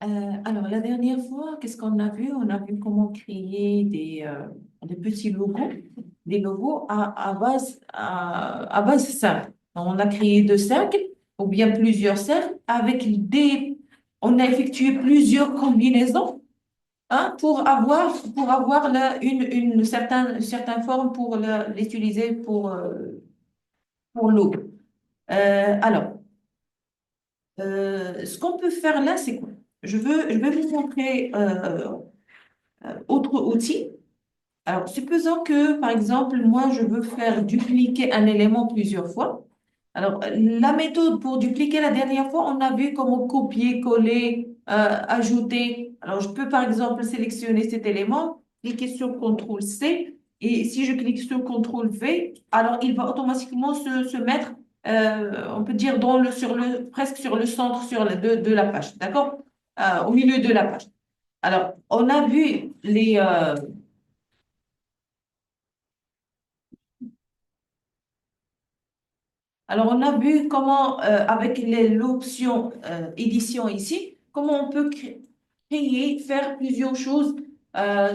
Alors, la dernière fois, qu'est-ce qu'on a vu? On a vu comment créer des petits logos, des logos à base simple. On a créé deux cercles ou bien plusieurs cercles on a effectué plusieurs combinaisons, hein, pour avoir une certaine forme pour l'utiliser pour logo. Alors, ce qu'on peut faire là, c'est quoi? Je vais vous montrer autre outil. Alors, supposons que, par exemple, moi, je veux faire dupliquer un élément plusieurs fois. Alors, la méthode pour dupliquer la dernière fois, on a vu comment copier, coller, ajouter. Alors, je peux, par exemple, sélectionner cet élément, cliquer sur CTRL-C, et si je clique sur CTRL-V, alors il va automatiquement se mettre, on peut dire, presque sur le centre de la page, d'accord? Au milieu de la page. Alors, on a vu on a vu comment, avec l'option édition ici, comment on peut créer, faire plusieurs choses,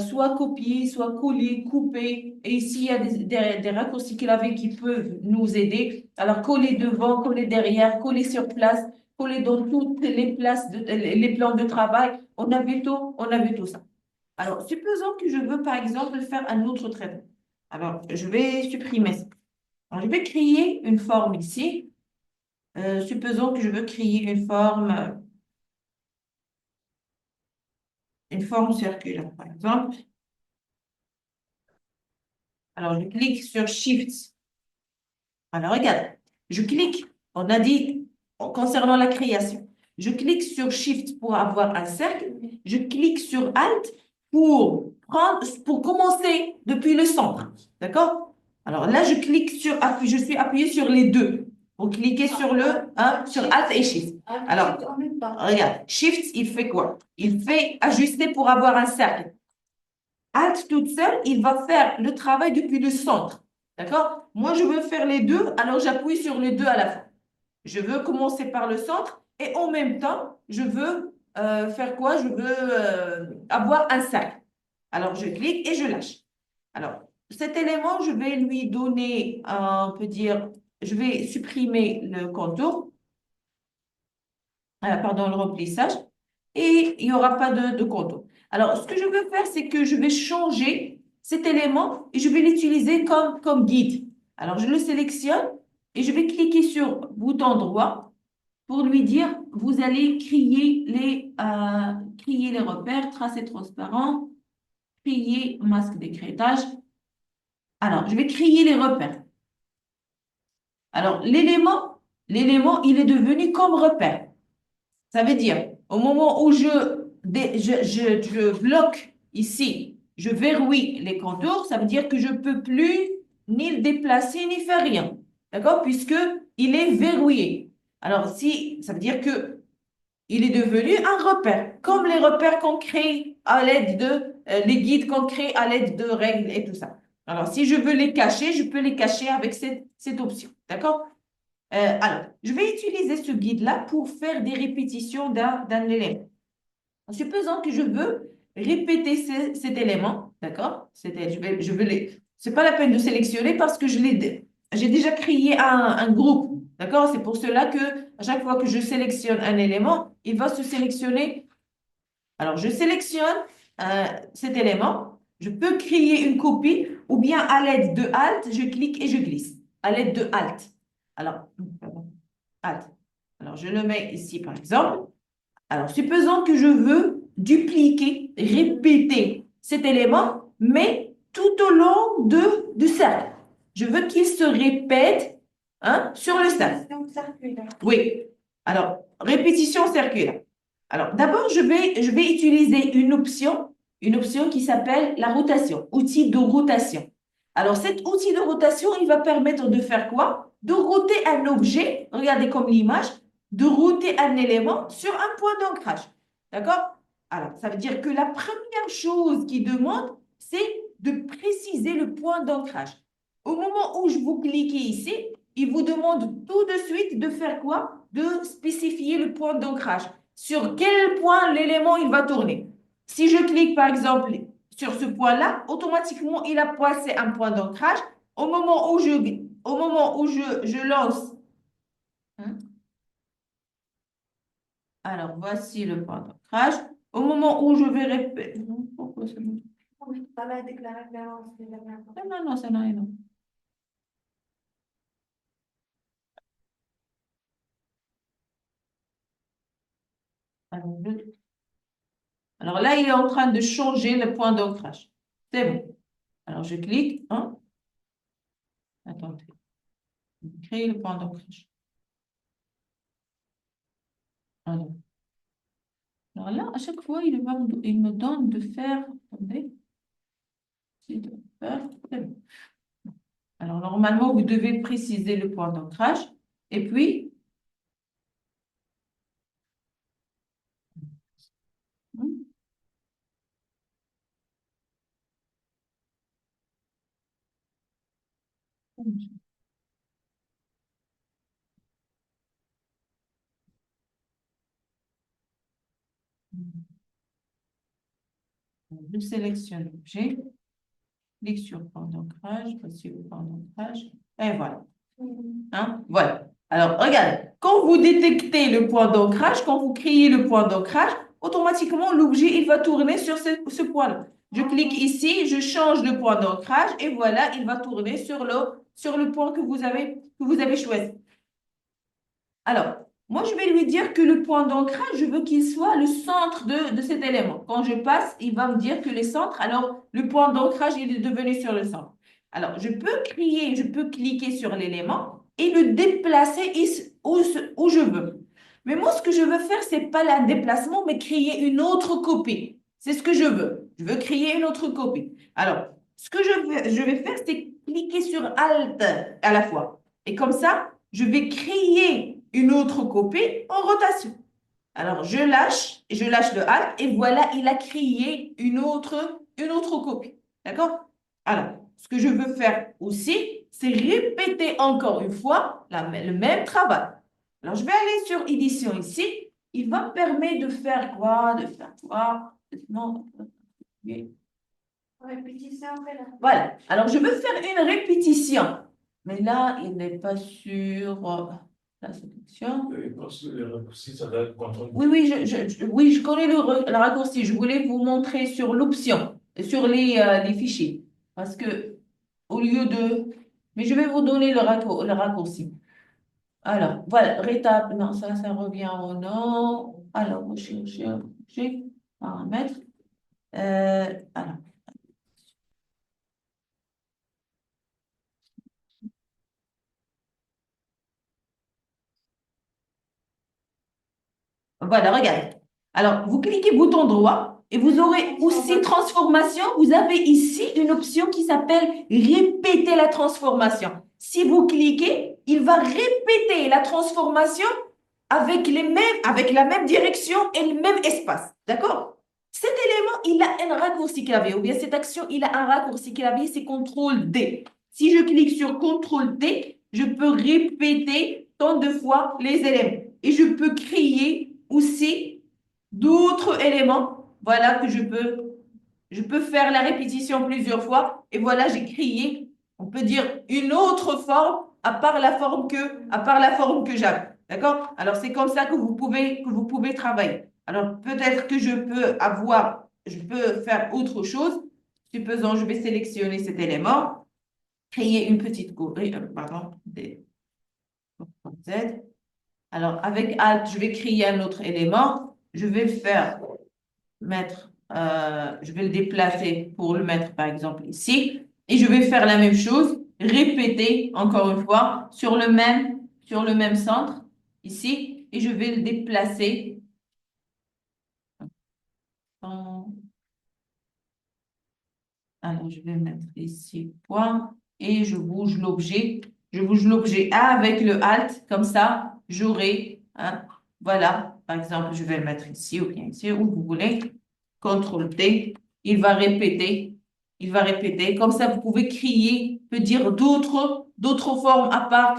soit copier, soit coller, couper. Et ici, il y a des raccourcis clavier qui peuvent nous aider. Alors, coller devant, coller derrière, coller sur place, coller dans toutes les places, les plans de travail. On a vu tout ça. Alors, supposons que je veux, par exemple, faire un autre traitement. Alors, je vais supprimer ça. Alors, je vais créer une forme ici. Supposons que je veux créer une forme circulaire, par exemple. Alors, je clique sur Shift. Alors, regarde, je clique, on a dit, concernant la création, je clique sur Shift pour avoir un cercle, je clique sur Alt pour commencer depuis le centre. D'accord? Alors là, je suis appuyé sur les deux. Pour cliquer sur Alt et Shift. Alors, regarde, Shift, il fait quoi? Il fait ajuster pour avoir un cercle. Alt toute seule, il va faire le travail depuis le centre. D'accord? Moi, je veux faire les deux, alors j'appuie sur les deux à la fois. Je veux commencer par le centre et en même temps, je veux faire quoi? Je veux avoir un cercle. Alors, je clique et je lâche. Alors, cet élément, je vais lui donner, on peut dire, je vais supprimer le contour, pardon, le remplissage, et il n'y aura pas de contour. Alors, ce que je veux faire, c'est que je vais changer cet élément et je vais l'utiliser comme guide. Alors, je le sélectionne et je vais cliquer sur bouton droit pour lui dire, vous allez crier les repères, tracé transparent, crier masque d'écrêtage. Alors, je vais crier les repères. Alors, l'élément, il est devenu comme repère. Ça veut dire, au moment où je bloque ici, je verrouille les contours, ça veut dire que je ne peux plus ni le déplacer ni faire rien. D'accord? Puisque il est verrouillé. Alors, si, ça veut dire que il est devenu un repère, comme les repères qu'on crée à l'aide les guides qu'on crée à l'aide de règles et tout ça. Alors, si je veux les cacher, je peux les cacher avec cette option. D'accord? Alors, je vais utiliser ce guide-là pour faire des répétitions d'un élément. En supposant que je veux répéter cet élément, d'accord? C'est pas la peine de sélectionner parce que j'ai déjà créé un groupe, d'accord? C'est pour cela que à chaque fois que je sélectionne un élément, il va se sélectionner. Alors, je sélectionne cet élément. Je peux créer une copie ou bien à l'aide de Alt, je clique et je glisse. À l'aide de Alt. Alors, Alt. Alors, je le mets ici, par exemple. Alors, supposons que je veux dupliquer, répéter cet élément, mais tout au long du cercle. Je veux qu'il se répète, hein, sur le cercle. Oui. Alors, répétition circulaire. Alors, d'abord, je vais utiliser une option qui s'appelle la rotation, outil de rotation. Alors, cet outil de rotation, il va permettre de faire quoi? De router un objet, regardez comme l'image, de router un élément sur un point d'ancrage. D'accord? Alors, ça veut dire que la première chose qu'il demande, c'est de préciser le point d'ancrage. Au moment où je vous cliquez ici, il vous demande tout de suite de faire quoi? De spécifier le point d'ancrage. sur quel point l'élément il va tourner. Si je clique par exemple sur ce point-là, automatiquement il a passé un point d'ancrage. Au moment où je lance, hein, alors voici le point d'ancrage. Au moment où je vais répéter, non, pourquoi ça me- non, non, non, ça n'a rien. Alors, alors là, il est en train de changer le point d'ancrage. C'est bon. Alors je clique, hein. Attendez, créer le point d'ancrage. Alors, alors là, à chaque fois, il me donne de faire, attendez, c'est de faire, c'est bon. Alors normalement, vous devez préciser le point d'ancrage. Et puis, hmm, je sélectionne l'objet, clique sur le point d'ancrage, voici le point d'ancrage, et voilà. Hein? Voilà. Alors, regardez, quand vous détectez le point d'ancrage, quand vous créez le point d'ancrage, automatiquement, l'objet, il va tourner sur ce point-là. Je clique ici, je change le point d'ancrage et voilà, il va tourner sur le point que vous avez choisi. Alors, moi, je vais lui dire que le point d'ancrage, je veux qu'il soit le centre de cet élément. Quand je passe, il va me dire que le centre, alors le point d'ancrage, il est devenu sur le centre. Alors, je peux cliquer sur l'élément et le déplacer où je veux. Mais moi, ce que je veux faire, c'est pas le déplacement, mais créer une autre copie. C'est ce que je veux. Je veux créer une autre copie. Alors, ce que je vais faire, c'est cliquer sur Alt à la fois. Et comme ça, je vais créer une autre copie en rotation. Alors, je lâche le Alt et voilà, il a créé une autre copie. D'accord? Alors, ce que je veux faire aussi, c'est répéter encore une fois le même travail. Alors, je vais aller sur édition ici. Il va me permettre de faire quoi? De faire quoi? Non. Répétition. Voilà. Alors, je veux faire une répétition. Mais là, il n'est pas sur la sélection. Le raccourci, ça doit être contrôle. Oui, oui, oui, je connais le raccourci. Je voulais vous montrer sur l'option, sur les fichiers. Parce que au lieu de... Mais je vais vous donner le raccourci. Alors, voilà, rétape. Non, ça revient au nom. Alors, rechercher, paramètres. Alors, voilà, regardez. Alors, vous cliquez bouton droit et vous aurez aussi transformation. Vous avez ici une option qui s'appelle répéter la transformation. Si vous cliquez, il va répéter la transformation avec la même direction et le même espace. D'accord? Cet élément, il a un raccourci clavier, ou bien cette action, il a un raccourci clavier, c'est CTRL D. Si je clique sur CTRL D, je peux répéter tant de fois les éléments. Et je peux créer aussi d'autres éléments. Voilà que je peux faire la répétition plusieurs fois. Et voilà, j'ai créé, on peut dire, une autre forme à part la forme que j'avais. D'accord? Alors, c'est comme ça que vous pouvez travailler. Alors, peut-être que je peux faire autre chose. Supposons, je vais sélectionner cet élément, créer une petite pardon, Z. Alors, avec Alt, je vais créer un autre élément. Je vais je vais le déplacer pour le mettre, par exemple, ici. Et je vais faire la même chose, répéter encore une fois sur le même centre, ici. Et je vais le déplacer. Alors, je vais mettre ici point et je bouge l'objet. Je bouge l'objet avec le Alt, comme ça, j'aurai, hein, voilà, par exemple, je vais le mettre ici ou bien ici, où vous voulez. CTRL T, il va répéter. Comme ça, vous pouvez créer, peut dire d'autres formes à part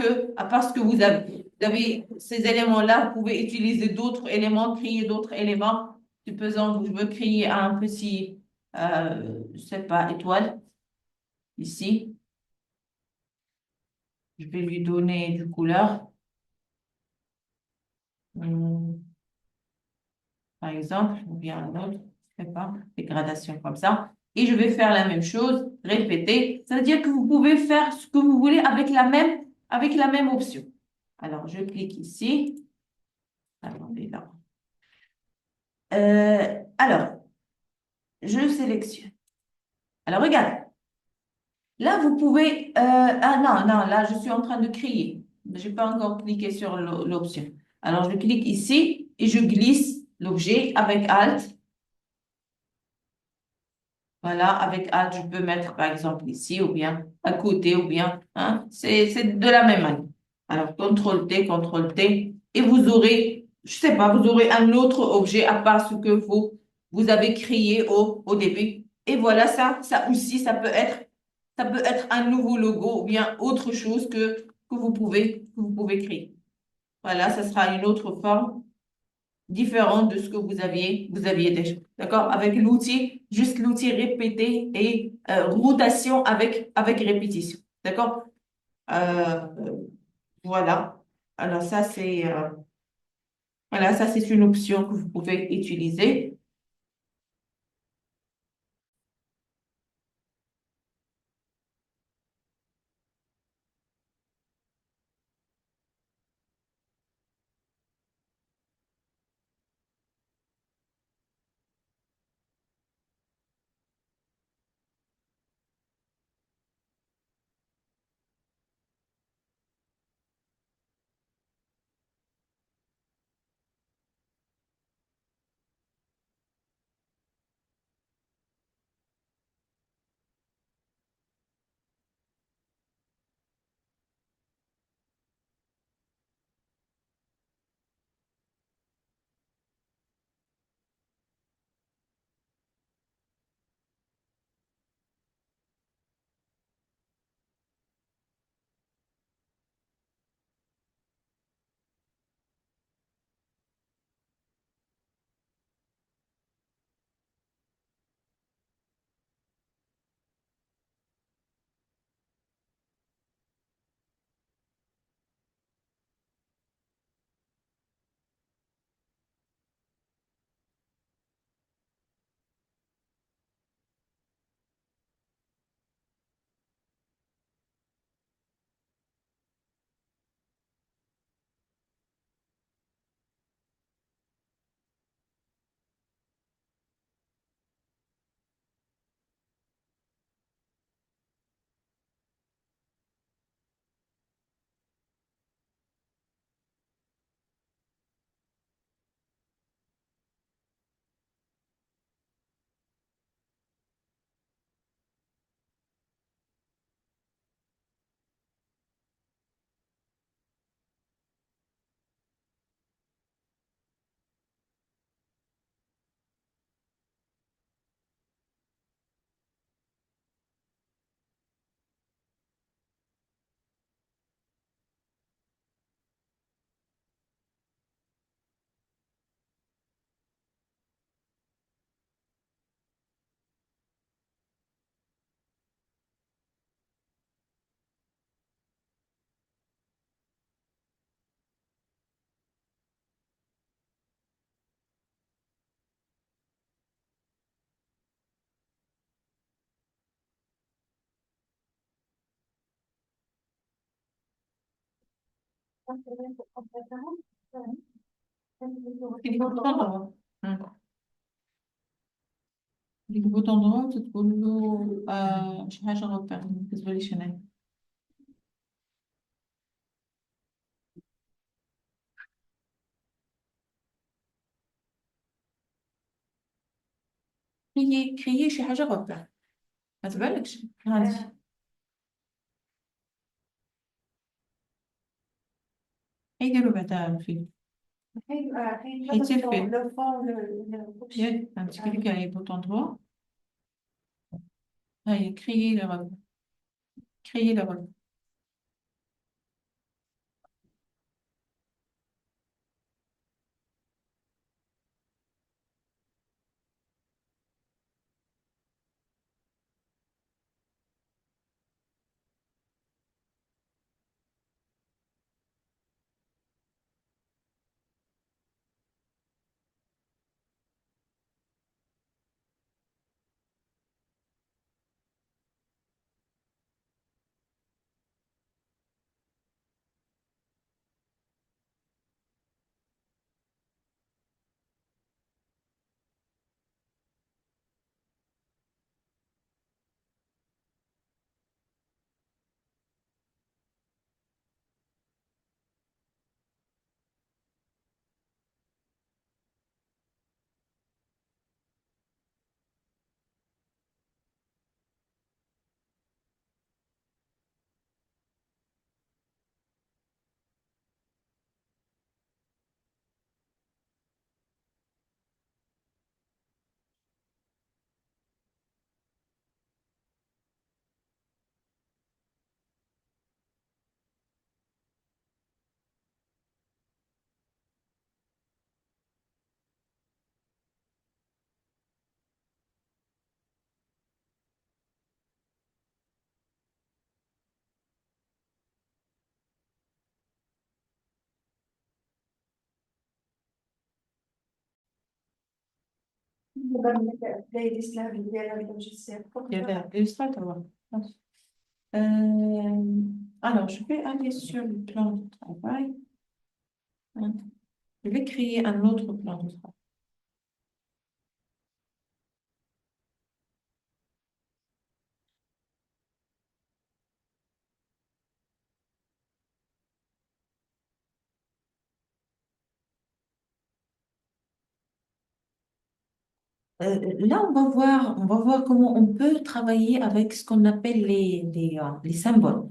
ce que vous avez. Vous avez ces éléments-là, vous pouvez utiliser d'autres éléments, créer d'autres éléments. Supposons que je veux créer un petit, je sais pas, étoile, ici. Je vais lui donner du couleur. Hum, par exemple, ou bien un autre, je sais pas, des gradations comme ça. Et je vais faire la même chose, répéter. Ça veut dire que vous pouvez faire ce que vous voulez avec la même option. Alors, je clique ici. Attendez là. Alors, je sélectionne. Alors, regarde. Là, vous pouvez... ah non, non, là, je suis en train de créer. Je n'ai pas encore cliqué sur l'option. Alors, je clique ici et je glisse l'objet avec Alt. Voilà, avec Alt, je peux mettre par exemple ici ou bien à côté ou bien, hein, c'est de la même manière. Alors, CTRL T, et vous aurez, je sais pas, vous aurez un autre objet à part ce que vous avez créé au début. Et voilà, ça aussi, ça peut être un nouveau logo ou bien autre chose que vous pouvez créer. Voilà, ça sera une autre forme différente de ce que vous aviez déjà. D'accord? Avec l'outil, juste l'outil répéter et rotation avec répétition. D'accord? Euh, voilà. Alors voilà, ça, c'est une option que vous pouvez utiliser. اللي بوطون droit. اللي بوطون droit تقول له شي حاجة غلط بالنسبة لي شنو. créer شي حاجة غلط. ما تبالكش هذه. يديروا بعدا الفيلم. حيتصير فيه. ياك عندك كليك على بوطون droit. هاي créer le rebond. Créer le rebond. playlistler diğer logiciel. Illustrator, ouais. Alors, je vais aller sur le plan de travail. Hein. Je vais créer un autre plan de travail. Là, on va voir comment on peut travailler avec ce qu'on appelle les symboles.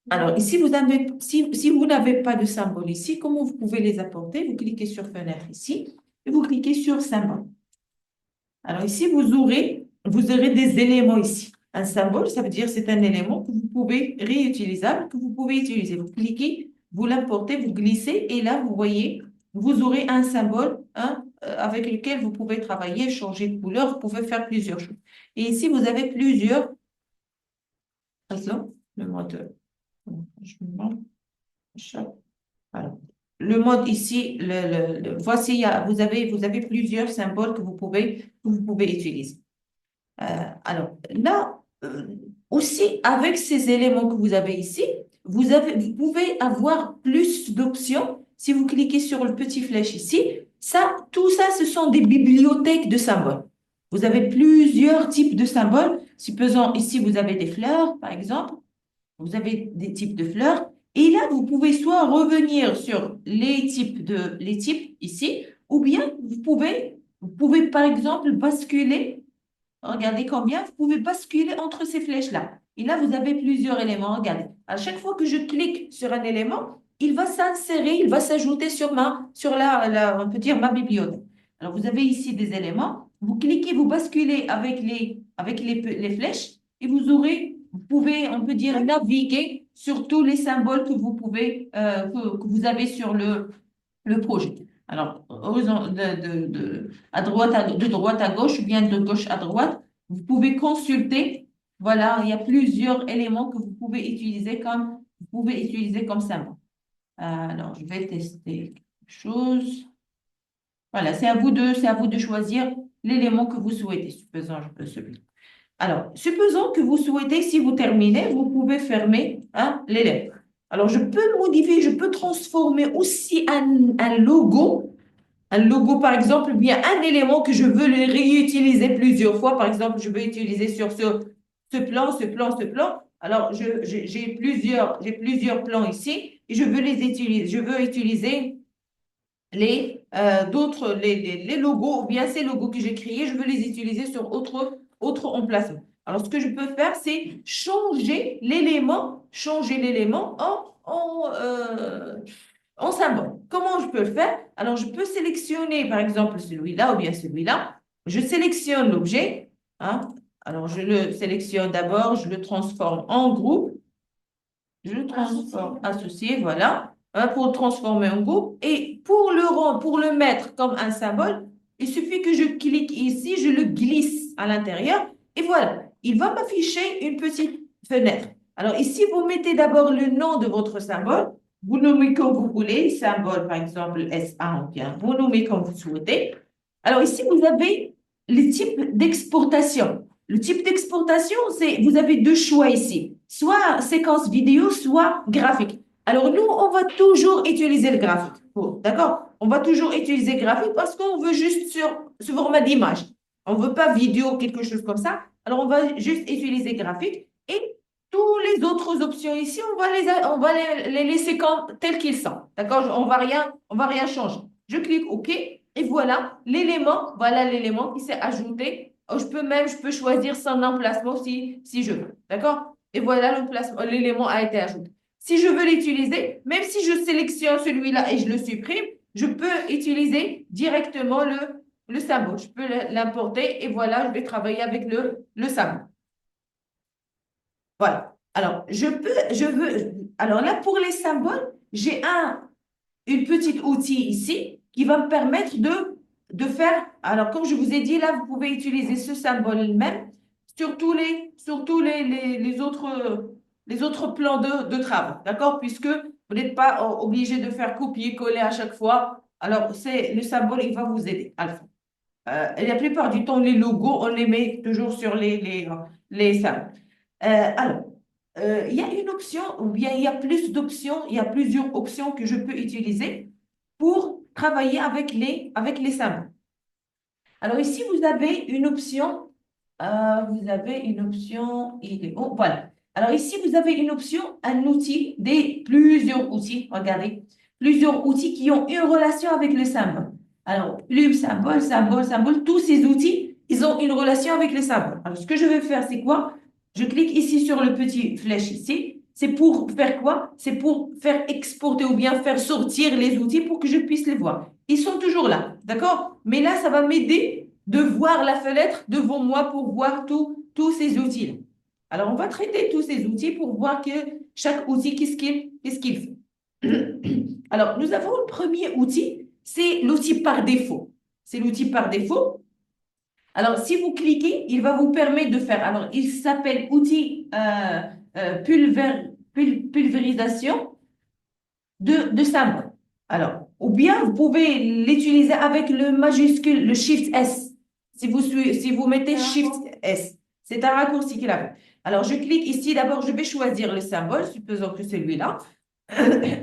Alors, ici, si vous n'avez pas de symbole ici, comment vous pouvez les apporter? Vous cliquez sur Fenêtre ici et vous cliquez sur Symbole. Alors, ici, vous aurez des éléments ici. Un symbole, ça veut dire c'est un élément que vous pouvez réutilisable, que vous pouvez utiliser. Vous cliquez, vous l'importez, vous glissez et là, vous voyez, vous aurez un symbole hein, avec lequel vous pouvez travailler, changer de couleur, vous pouvez faire plusieurs choses. Et ici, vous avez plusieurs. Par exemple, le mode. Je me demande. Voilà. Le mode ici, voici, vous avez plusieurs symboles que vous pouvez utiliser. Alors là, aussi, avec ces éléments que vous avez ici, vous pouvez avoir plus d'options. Si vous cliquez sur le petit flèche ici, tout ça, ce sont des bibliothèques de symboles. Vous avez plusieurs types de symboles. Supposons ici, vous avez des fleurs, par exemple. Vous avez des types de fleurs. Et là, vous pouvez soit revenir sur les types ici, ou bien vous pouvez par exemple basculer. Regardez combien vous pouvez basculer entre ces flèches-là. Et là, vous avez plusieurs éléments. Regardez, à chaque fois que je clique sur un élément, il va s'insérer, il va s'ajouter on peut dire ma bibliothèque. Alors, vous avez ici des éléments. Vous cliquez, vous basculez avec les flèches et vous pouvez, on peut dire, naviguer sur tous les symboles que vous avez sur le projet. Alors, de droite à gauche ou bien de gauche à droite, vous pouvez consulter. Voilà, il y a plusieurs éléments que vous pouvez utiliser comme symbole. Alors, je vais tester quelque chose. Voilà, c'est à vous de choisir l'élément que vous souhaitez. Supposons, je peux celui. Alors, supposons que vous souhaitez, si vous terminez, vous pouvez fermer hein, l'élément. Alors, je peux modifier, je peux transformer aussi un logo. Un logo, par exemple, bien un élément que je veux le réutiliser plusieurs fois. Par exemple, je veux utiliser sur ce plan, ce plan, ce plan. Alors, j'ai plusieurs plans ici et je veux les utiliser. Je veux utiliser les logos ou bien ces logos que j'ai créés, je veux les utiliser sur autre emplacement. Alors, ce que je peux faire, c'est changer l'élément en symbole. Comment je peux le faire? Alors, je peux sélectionner, par exemple, celui-là ou bien celui-là. Je sélectionne l'objet. Hein. Alors, je le sélectionne d'abord, je le transforme en groupe. Je le transforme associé, voilà, hein, pour le transformer en groupe. Et pour pour le mettre comme un symbole, il suffit que je clique ici, je le glisse à l'intérieur. Et voilà, il va m'afficher une petite fenêtre. Alors ici, vous mettez d'abord le nom de votre symbole. Vous nommez comme vous voulez, symbole par exemple S1 ou bien vous nommez comme vous souhaitez. Alors ici, vous avez le type d'exportation. Le type d'exportation, vous avez deux choix ici, soit séquence vidéo, soit graphique. Alors nous, on va toujours utiliser le graphique. D'accord? On va toujours utiliser le graphique parce qu'on veut juste sur ce format d'image. On ne veut pas vidéo, quelque chose comme ça. Alors on va juste utiliser graphique et toutes les autres options ici, on va les laisser tels qu'ils sont. D'accord? On va rien changer. Je clique OK et voilà l'élément qui s'est ajouté. Je peux choisir son emplacement si je veux. D'accord? Et voilà l'élément a été ajouté. Si je veux l'utiliser, même si je sélectionne celui-là et je le supprime, je peux utiliser directement le symbole. Je peux l'importer et voilà, je vais travailler avec le symbole. Voilà. Alors, alors là, pour les symboles, j'ai une petite outil ici qui va me permettre de faire, alors comme je vous ai dit, là, vous pouvez utiliser ce symbole même sur les autres plans de travaux, d'accord? Puisque vous n'êtes pas obligé de faire copier-coller à chaque fois. Alors, le symbole, il va vous aider à le faire. la plupart du temps, les logos, on les met toujours sur les symboles. Alors, il y a une option, ou bien il y a plus d'options, il y a plusieurs options que je peux utiliser pour travailler avec les symboles. Alors ici, vous avez une option, il est bon, voilà. Alors ici, vous avez une option, un outil, plusieurs outils, regardez, plusieurs outils qui ont une relation avec le symbole. Alors, plume, symbole, symbole, symbole, tous ces outils, ils ont une relation avec les symboles. Alors, ce que je vais faire, c'est quoi? Je clique ici sur le petit flèche ici. C'est pour faire quoi? C'est pour faire exporter ou bien faire sortir les outils pour que je puisse les voir. Ils sont toujours là, d'accord? Mais là, ça va m'aider de voir la fenêtre devant moi pour voir tous ces outils-là. Alors, on va traiter tous ces outils pour voir que chaque outil, qu'est-ce qu'il fait. Alors, nous avons le premier outil, c'est l'outil par défaut. C'est l'outil par défaut. Alors, si vous cliquez, il va vous permettre de faire. Alors, il s'appelle outil pulvérisation de symboles. Alors, ou bien vous pouvez l'utiliser avec le majuscule, le Shift S. Si vous mettez Shift S, c'est un raccourci qu'il a. Alors, je clique ici. D'abord, je vais choisir le symbole, supposons que celui-là.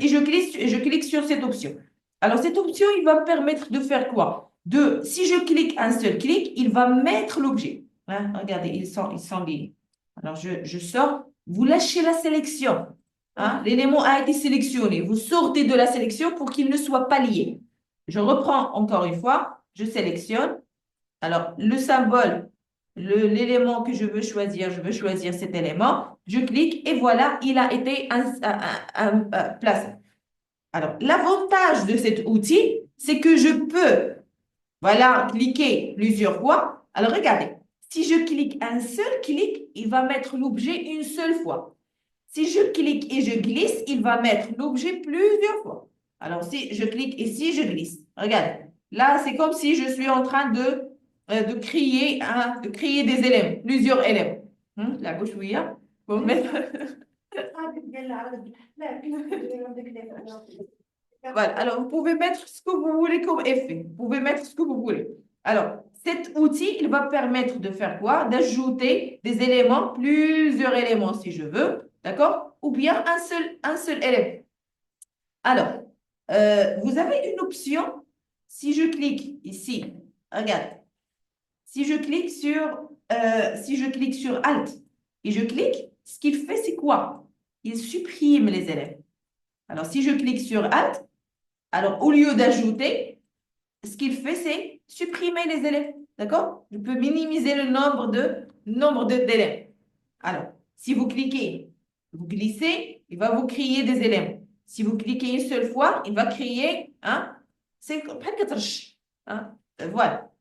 Et je clique sur cette option. Alors, cette option, il va me permettre de faire quoi? Si je clique un seul clic, il va mettre l'objet. Hein, regardez, ils sont liés. Alors, je sors. Vous lâchez la sélection. Hein, l'élément a été sélectionné. Vous sortez de la sélection pour qu'il ne soit pas lié. Je reprends encore une fois. Je sélectionne. Alors, le symbole, l'élément que je veux choisir cet élément. Je clique et voilà, il a été placé. Alors, l'avantage de cet outil, c'est que je peux, voilà, cliquer plusieurs fois. Alors, regardez, si je clique un seul clic, il va mettre l'objet une seule fois. Si je clique et je glisse, il va mettre l'objet plusieurs fois. Alors, si je clique ici, je glisse. Regardez, là, c'est comme si je suis en train de créer des éléments, plusieurs éléments. La gauche, oui, hein? Pour mettre... Voilà, alors vous pouvez mettre ce que vous voulez comme effet. Vous pouvez mettre ce que vous voulez. Alors, cet outil, il va permettre de faire quoi? D'ajouter des éléments, plusieurs éléments si je veux, d'accord? Ou bien un seul élément. Alors, vous avez une option. Si je clique ici, regarde. Si je clique sur Alt et je clique, ce qu'il fait, c'est quoi? Il supprime les éléments. Alors, si je clique sur Alt, alors au lieu d'ajouter, ce qu'il fait, c'est supprimer les éléments. D'accord? Je peux minimiser le nombre d'éléments. Alors, si vous cliquez, vous glissez, il va vous créer des éléments. Si vous cliquez une seule fois, il va créer, c'est hein, voilà.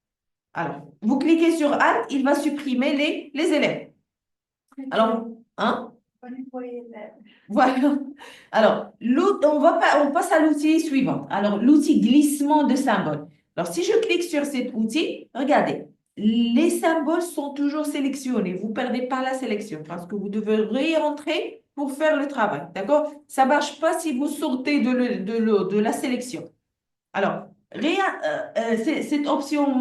Alors, vous cliquez sur Alt, il va supprimer les éléments. Alors, voilà. Alors, on passe à l'outil suivant. Alors, l'outil glissement de symboles. Alors, si je clique sur cet outil, regardez, les symboles sont toujours sélectionnés. Vous ne perdez pas la sélection parce que vous devez réentrer pour faire le travail. D'accord? Ça ne marche pas si vous sortez de la sélection. Alors, cette option,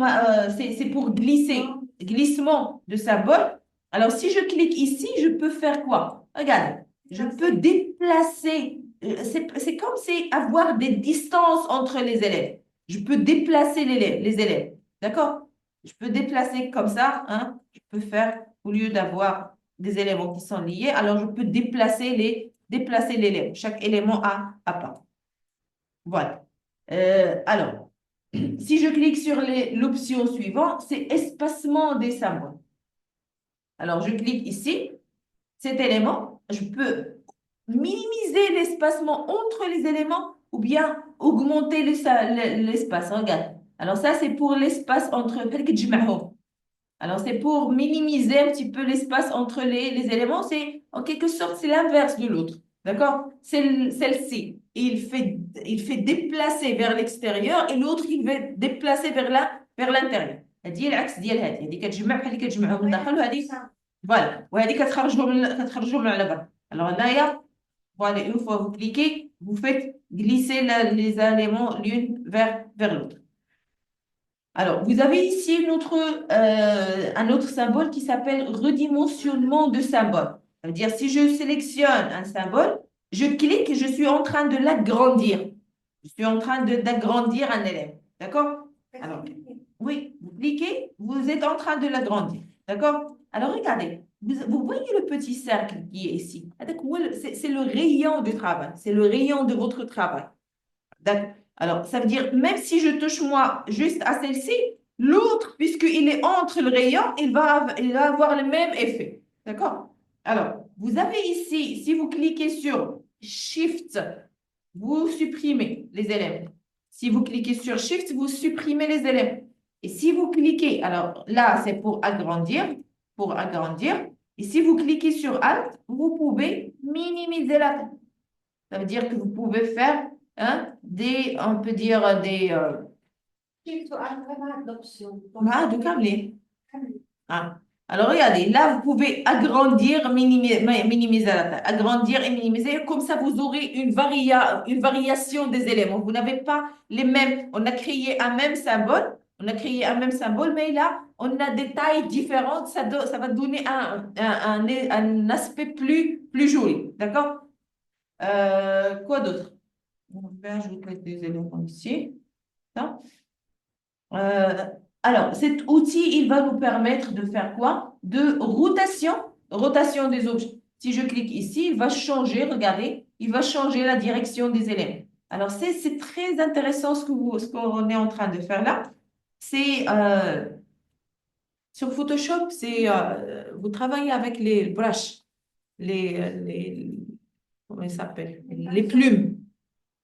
c'est pour glissement de symbole. Alors, si je clique ici, je peux faire quoi? Regardez, je peux déplacer. C'est comme si avoir des distances entre les élèves. Je peux déplacer les élèves. D'accord? Je peux déplacer comme ça. Hein? Je peux faire, au lieu d'avoir des éléments qui sont liés, alors je peux déplacer l'élève. Chaque élément a part. Voilà. Alors, si je clique sur l'option suivante, c'est espacement des symboles. Alors, je clique ici, cet élément, je peux minimiser l'espacement entre les éléments ou bien augmenter l'espace. Regarde. Alors, ça, c'est pour l'espace entre... Alors, c'est pour minimiser un petit peu l'espace entre les éléments. C'est en quelque sorte, c'est l'inverse de l'autre. D'accord? Celle-ci, il fait déplacer vers l'extérieur et l'autre, il va déplacer vers l'intérieur. هذه العكس ديال هذه كتجمع بحال اللي كتجمعهم من الداخل وهذه فوالا وهذه كتخرجهم على برا. Alors هنايا voilà, une fois vous cliquez, vous faites glisser les éléments l'une vers l'autre. Alors, vous avez ici un autre symbole qui s'appelle redimensionnement de symbole. Ça veut dire, si je sélectionne un symbole, je clique et je suis en train de l'agrandir. Je suis en train d'agrandir un élément. D'accord? Alors, oui, vous cliquez, vous êtes en train de l'agrandir. D'accord? Alors, regardez, vous voyez le petit cercle qui est ici. C'est le rayon du travail. C'est le rayon de votre travail. D'accord. Alors, ça veut dire, même si je touche moi juste à celle-ci, l'autre, puisqu'il est entre le rayon, il va avoir le même effet. D'accord? Alors, vous avez ici, si vous cliquez sur Shift, vous supprimez les éléments. Si vous cliquez sur Shift, vous supprimez les éléments. Et si vous cliquez, alors là, c'est pour agrandir, pour agrandir. Et si vous cliquez sur Alt, vous pouvez minimiser la taille. Ça veut dire que vous pouvez faire on peut dire Shift ou Alt, vraiment l'option. de câbler. Ah. Alors, regardez, là, vous pouvez agrandir, minimiser la taille. Agrandir et minimiser. Comme ça, vous aurez une variation des éléments. Vous n'avez pas les mêmes. On a créé un même symbole. On a créé un même symbole, mais là, on a des tailles différentes. Ça va donner un aspect plus joli. D'accord? Quoi d'autre? On va ajouter des éléments ici. Ça. Euh, alors, cet outil, il va nous permettre de faire quoi? De rotation des objets. Si je clique ici, il va changer, regardez, il va changer la direction des éléments. Alors, c'est très intéressant ce qu'on est en train de faire là. C'est sur Photoshop, vous travaillez avec les brushes, comment ils s'appellent? Les plumes.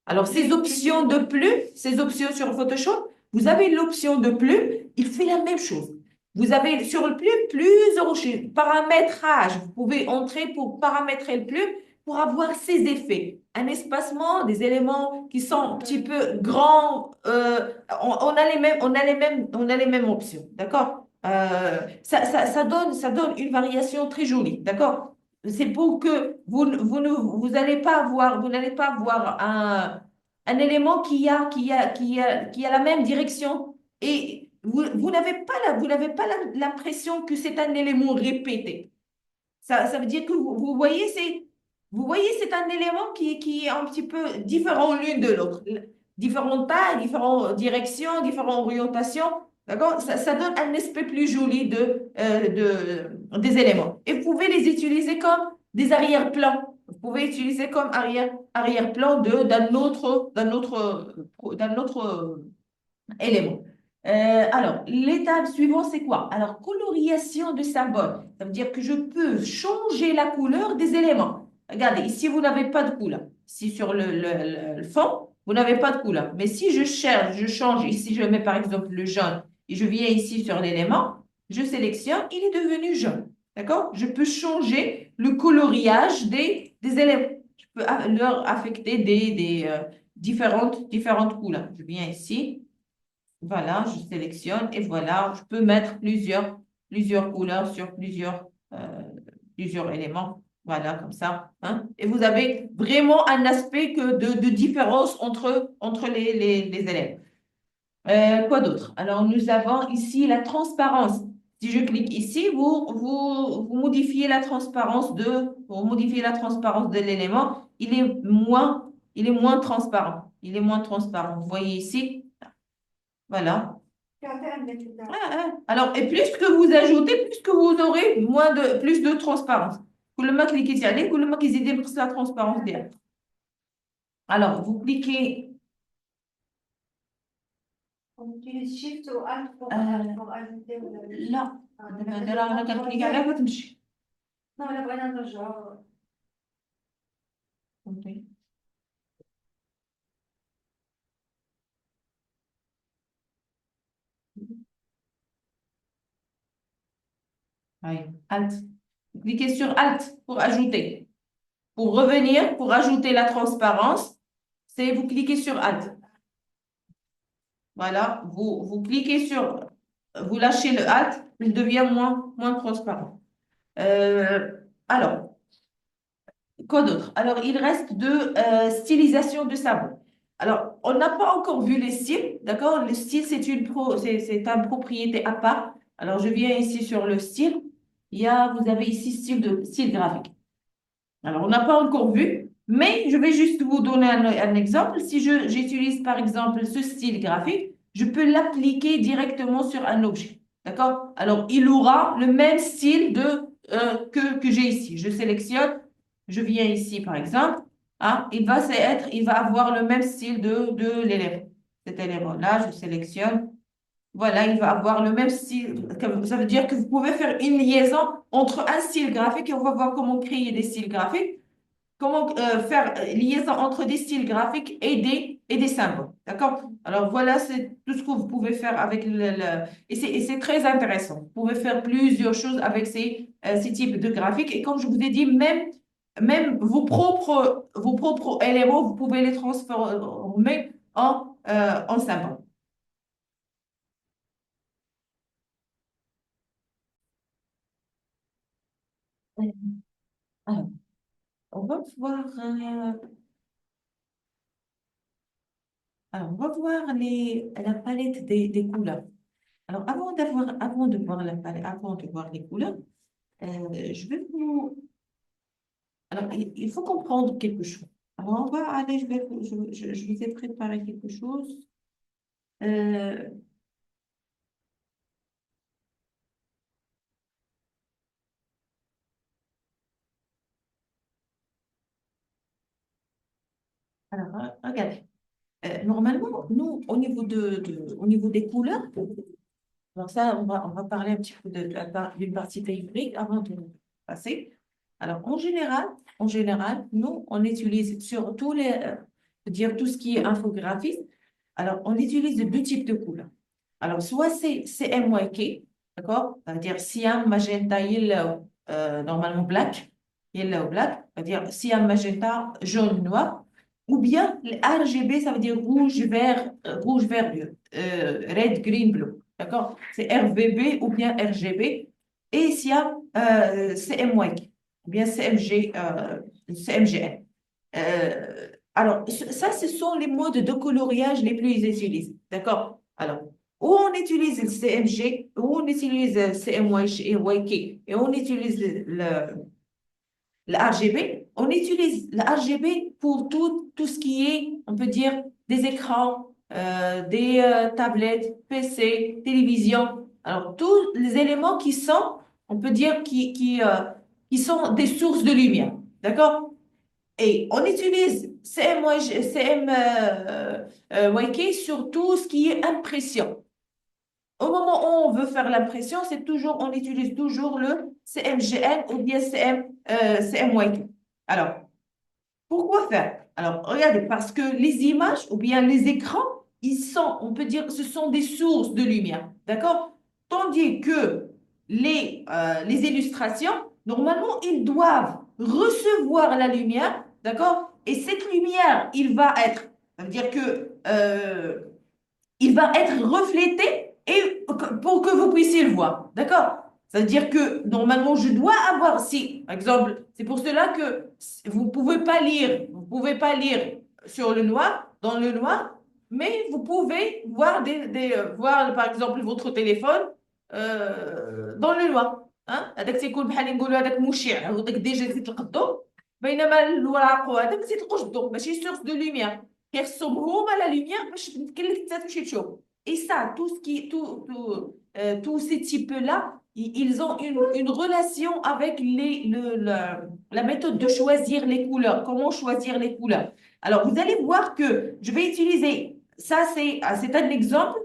Alors, ces options de plume, ces options sur Photoshop, vous avez l'option de plume, il fait la même chose. Vous avez sur le plume plusieurs paramétrages. Vous pouvez entrer pour paramétrer le plume pour avoir ces effets. Un espacement, des éléments qui sont un petit peu grands. On a les mêmes options. D'accord? Ça donne une variation très jolie. D'accord? C'est pour que vous n'allez pas avoir un élément qui a la même direction. Et vous n'avez pas l'impression que c'est un élément répété. Ça veut dire que vous voyez, c'est un élément qui est un petit peu différent l'une de l'autre. Différentes tailles, différentes directions, différentes orientations. D'accord? Ça donne un aspect plus joli des éléments. Et vous pouvez les utiliser comme des arrière-plans. Vous pouvez utiliser comme arrière-plan d'un autre élément. Alors, l'étape suivante, c'est quoi? Alors, colorisation de symbole. Ça veut dire que je peux changer la couleur des éléments. Regardez, ici, vous n'avez pas de couleur. Ici, sur le fond, vous n'avez pas de couleur. Mais si je cherche, je change, ici, je mets par exemple le jaune, et je viens ici sur l'élément, je sélectionne, il est devenu jaune. D'accord? Je peux changer le coloriage des éléments. Je peux leur affecter différentes couleurs. Je viens ici. Voilà, je sélectionne et voilà, je peux mettre plusieurs couleurs sur plusieurs éléments. Voilà, comme ça. Hein. Et vous avez vraiment un aspect de différence entre les éléments. Quoi d'autre? Alors, nous avons ici la transparence. Si je clique ici, vous modifiez la transparence de l'élément. Il est moins transparent. Il est moins transparent. Vous voyez ici? Voilà. Alors, et plus que vous ajoutez, plus que vous aurez plus de transparence. كل ما كليكيتي عليه كل ما كيزيد ينقص la transparence ديالك. Alors, vous cliquez. On utilise Shift ou Alt pour ajouter ou لا دابا انا كنكليك عليها كتمشي. Non, là, بغينا نرجعو. Alt. Cliquez sur Alt pour ajouter. Pour revenir, pour ajouter la transparence, c'est vous cliquez sur Alt. Voilà, vous cliquez vous lâchez le Alt, il devient moins transparent. Alors, quoi d'autre? Alors, il reste de stylisation de symbole. Alors, on n'a pas encore vu les styles, d'accord? Le style, c'est une propriété à part. Alors, je viens ici sur le style. Vous avez ici style graphique. Alors, on n'a pas encore vu, mais je vais juste vous donner un exemple. Si j'utilise par exemple ce style graphique, je peux l'appliquer directement sur un objet. D'accord? Alors, il aura le même style que j'ai ici. Je sélectionne, je viens ici par exemple. Hein, il va avoir le même style de l'élément. Cet élément-là, je sélectionne. Voilà, il va avoir le même style. Ça veut dire que vous pouvez faire une liaison entre un style graphique et on va voir comment créer des styles graphiques. Comment faire liaison entre des styles graphiques et des symboles. D'accord? Alors voilà, c'est tout ce que vous pouvez faire avec et c'est très intéressant. Vous pouvez faire plusieurs choses avec ces types de graphiques. Et comme je vous ai dit, même vos propres éléments, vous pouvez les transformer en symboles. Alors, on va voir, on va voir la palette des couleurs. Alors, avant de voir la palette, avant de voir les couleurs, je vais vous... Alors, il faut comprendre quelque chose. Alors, on va aller, je vous ai préparé quelque chose. Euh, regardez. Normalement, nous, au niveau des couleurs, alors ça, on va parler un petit peu d'une partie théorique avant de passer. Alors, en général, nous, on utilise sur dire tout ce qui est infographie. Alors, on utilise deux types de couleurs. Alors, soit c'est CMYK, d'accord? C'est-à-dire cyan, magenta, yellow, normalement black, yellow, black, c'est-à-dire cyan, magenta, jaune, noir. Ou bien le RGB, ça veut dire rouge, vert, bleu, red, green, blue. D'accord? C'est RVB ou bien RGB. Et s'il y a CMYK, ou bien CMGN. Alors, ça, ce sont les modes de coloriage les plus utilisés. D'accord? Alors, où on utilise le CMG, où on utilise le CMYK, et on utilise le RGB, on utilise le RGB pour tout ce qui est, on peut dire, des écrans, des tablettes, PC, télévision. Alors, tous les éléments qui sont, on peut dire, qui sont des sources de lumière. D'accord? Et on utilise CMYK sur tout ce qui est impression. Au moment où on veut faire l'impression, on utilise toujours le CMGN ou bien CMYK. Alors, pourquoi faire? Alors, regardez, parce que les images ou bien les écrans, on peut dire, ce sont des sources de lumière. D'accord? Tandis que les illustrations, normalement, ils doivent recevoir la lumière. D'accord? Et cette lumière, ça veut dire que il va être reflété et pour que vous puissiez le voir. D'accord? Ça veut dire que normalement, je dois avoir, si, par exemple, c'est pour cela que vous pouvez pas lire sur le noir, dans le noir, mais vous pouvez voir voir par exemple votre téléphone dans le noir. hein هذاك تيكون بحال نقولوا هذاك مشع هذاك ديجا زيد القدو بينما الوراق وهذاك زيد القشدو ماشي سورس دو لوميير كيخصهم هما لا لوميير باش يمكن لك انت تمشي تشوف. Et ça, tous ces types-là, ils ont une relation avec la méthode de choisir les couleurs. Comment choisir les couleurs? Alors, vous allez voir que je vais utiliser, ça c'est un exemple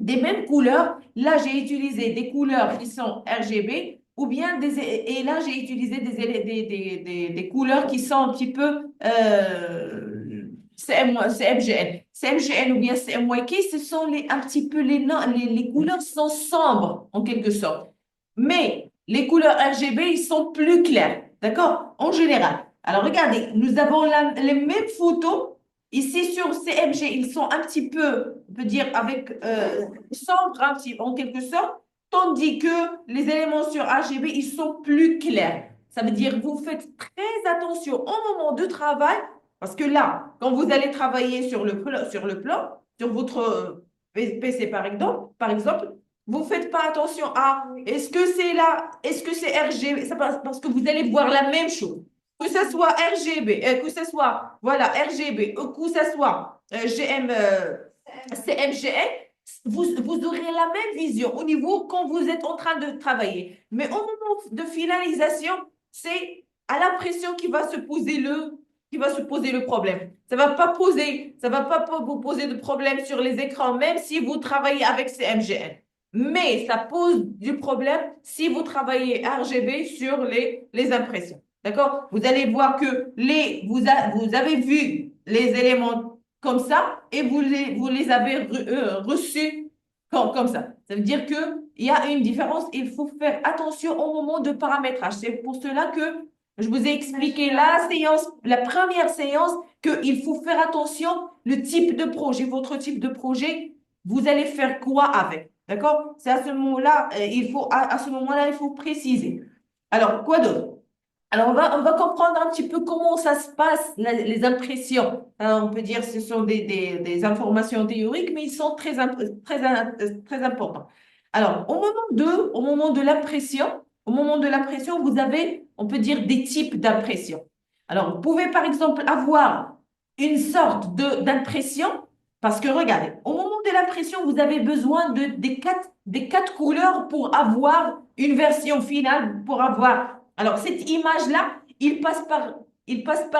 des mêmes couleurs. Là, j'ai utilisé des couleurs qui sont RGB ou bien et là, j'ai utilisé des couleurs qui sont un petit peu CMGN. CMGN ou bien CMYK, ce sont un petit peu les couleurs sont sombres en quelque sorte. Mais les couleurs RGB, ils sont plus clairs, d'accord? En général. Alors, regardez, nous avons les mêmes photos. Ici, sur CMG, ils sont un petit peu, on peut dire, avec sombre un petit, en quelque sorte, tandis que les éléments sur RGB, ils sont plus clairs. Ça veut dire que vous faites très attention au moment de travail Parce que là, quand vous allez travailler sur sur votre PC par exemple, vous ne faites pas attention à est-ce que c'est là, est-ce que c'est RGB, parce que vous allez voir la même chose. Que ce soit RGB, que ce soit voilà, RGB, ou que ce soit CMGN, vous aurez la même vision au niveau quand vous êtes en train de travailler. Mais au moment de finalisation, c'est à l'impression qui va se poser le problème. Ça va pas vous poser de problème sur les écrans, même si vous travaillez avec CMGN. Mais ça pose du problème si vous travaillez RGB sur les impressions. D'accord? Vous allez voir que vous avez vu les éléments comme ça et vous les avez reçus comme ça. Ça veut dire qu'il y a une différence. Il faut faire attention au moment de paramétrage. C'est pour cela que je vous ai expliqué la première séance, qu'il faut faire attention le type de projet, votre type de projet, vous allez faire quoi avec? D'accord? C'est à ce moment-là, à ce moment-là, il faut préciser. Alors, quoi d'autre? Alors, on va comprendre un petit peu comment ça se passe, les impressions. On peut dire que ce sont des informations théoriques, mais ils sont très importants. Alors, au moment de l'impression, vous avez, on peut dire, des types d'impression. Alors, vous pouvez, par exemple, avoir une sorte d'impression, parce que regardez, au moment de l'impression, vous avez besoin des quatre couleurs pour avoir une version finale, pour avoir alors, cette image-là, il passe par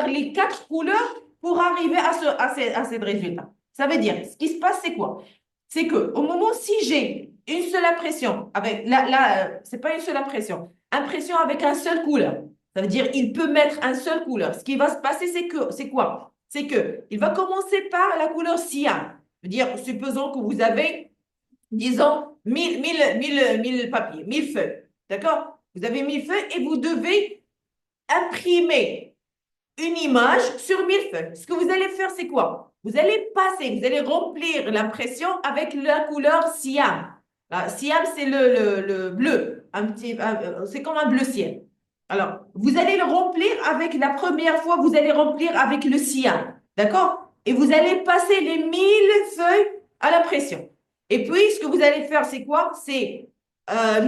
les quatre couleurs pour arriver à ce résultat. Ça veut dire, ce qui se passe, c'est quoi? C'est que au moment, si j'ai une seule impression, c'est pas une seule impression avec un seul couleur. Ça veut dire, il peut mettre un seul couleur. Ce qui va se passer, c'est quoi? C'est que il va commencer par la couleur cyan. Ça veut dire, supposons que vous avez, disons, 1000 papiers, 1000 feuilles. D'accord? Vous avez 1000 feuilles et vous devez imprimer une image sur 1000 feuilles. Ce que vous allez faire, c'est quoi? Vous allez remplir l'impression avec la couleur cyan. Cyan, c'est le bleu. C'est comme un bleu ciel. Alors, vous allez le remplir avec la première fois, vous allez remplir avec le cyan. D'accord? Et vous allez passer les 1000 feuilles à l'impression. Et puis, ce que vous allez faire, c'est quoi? C'est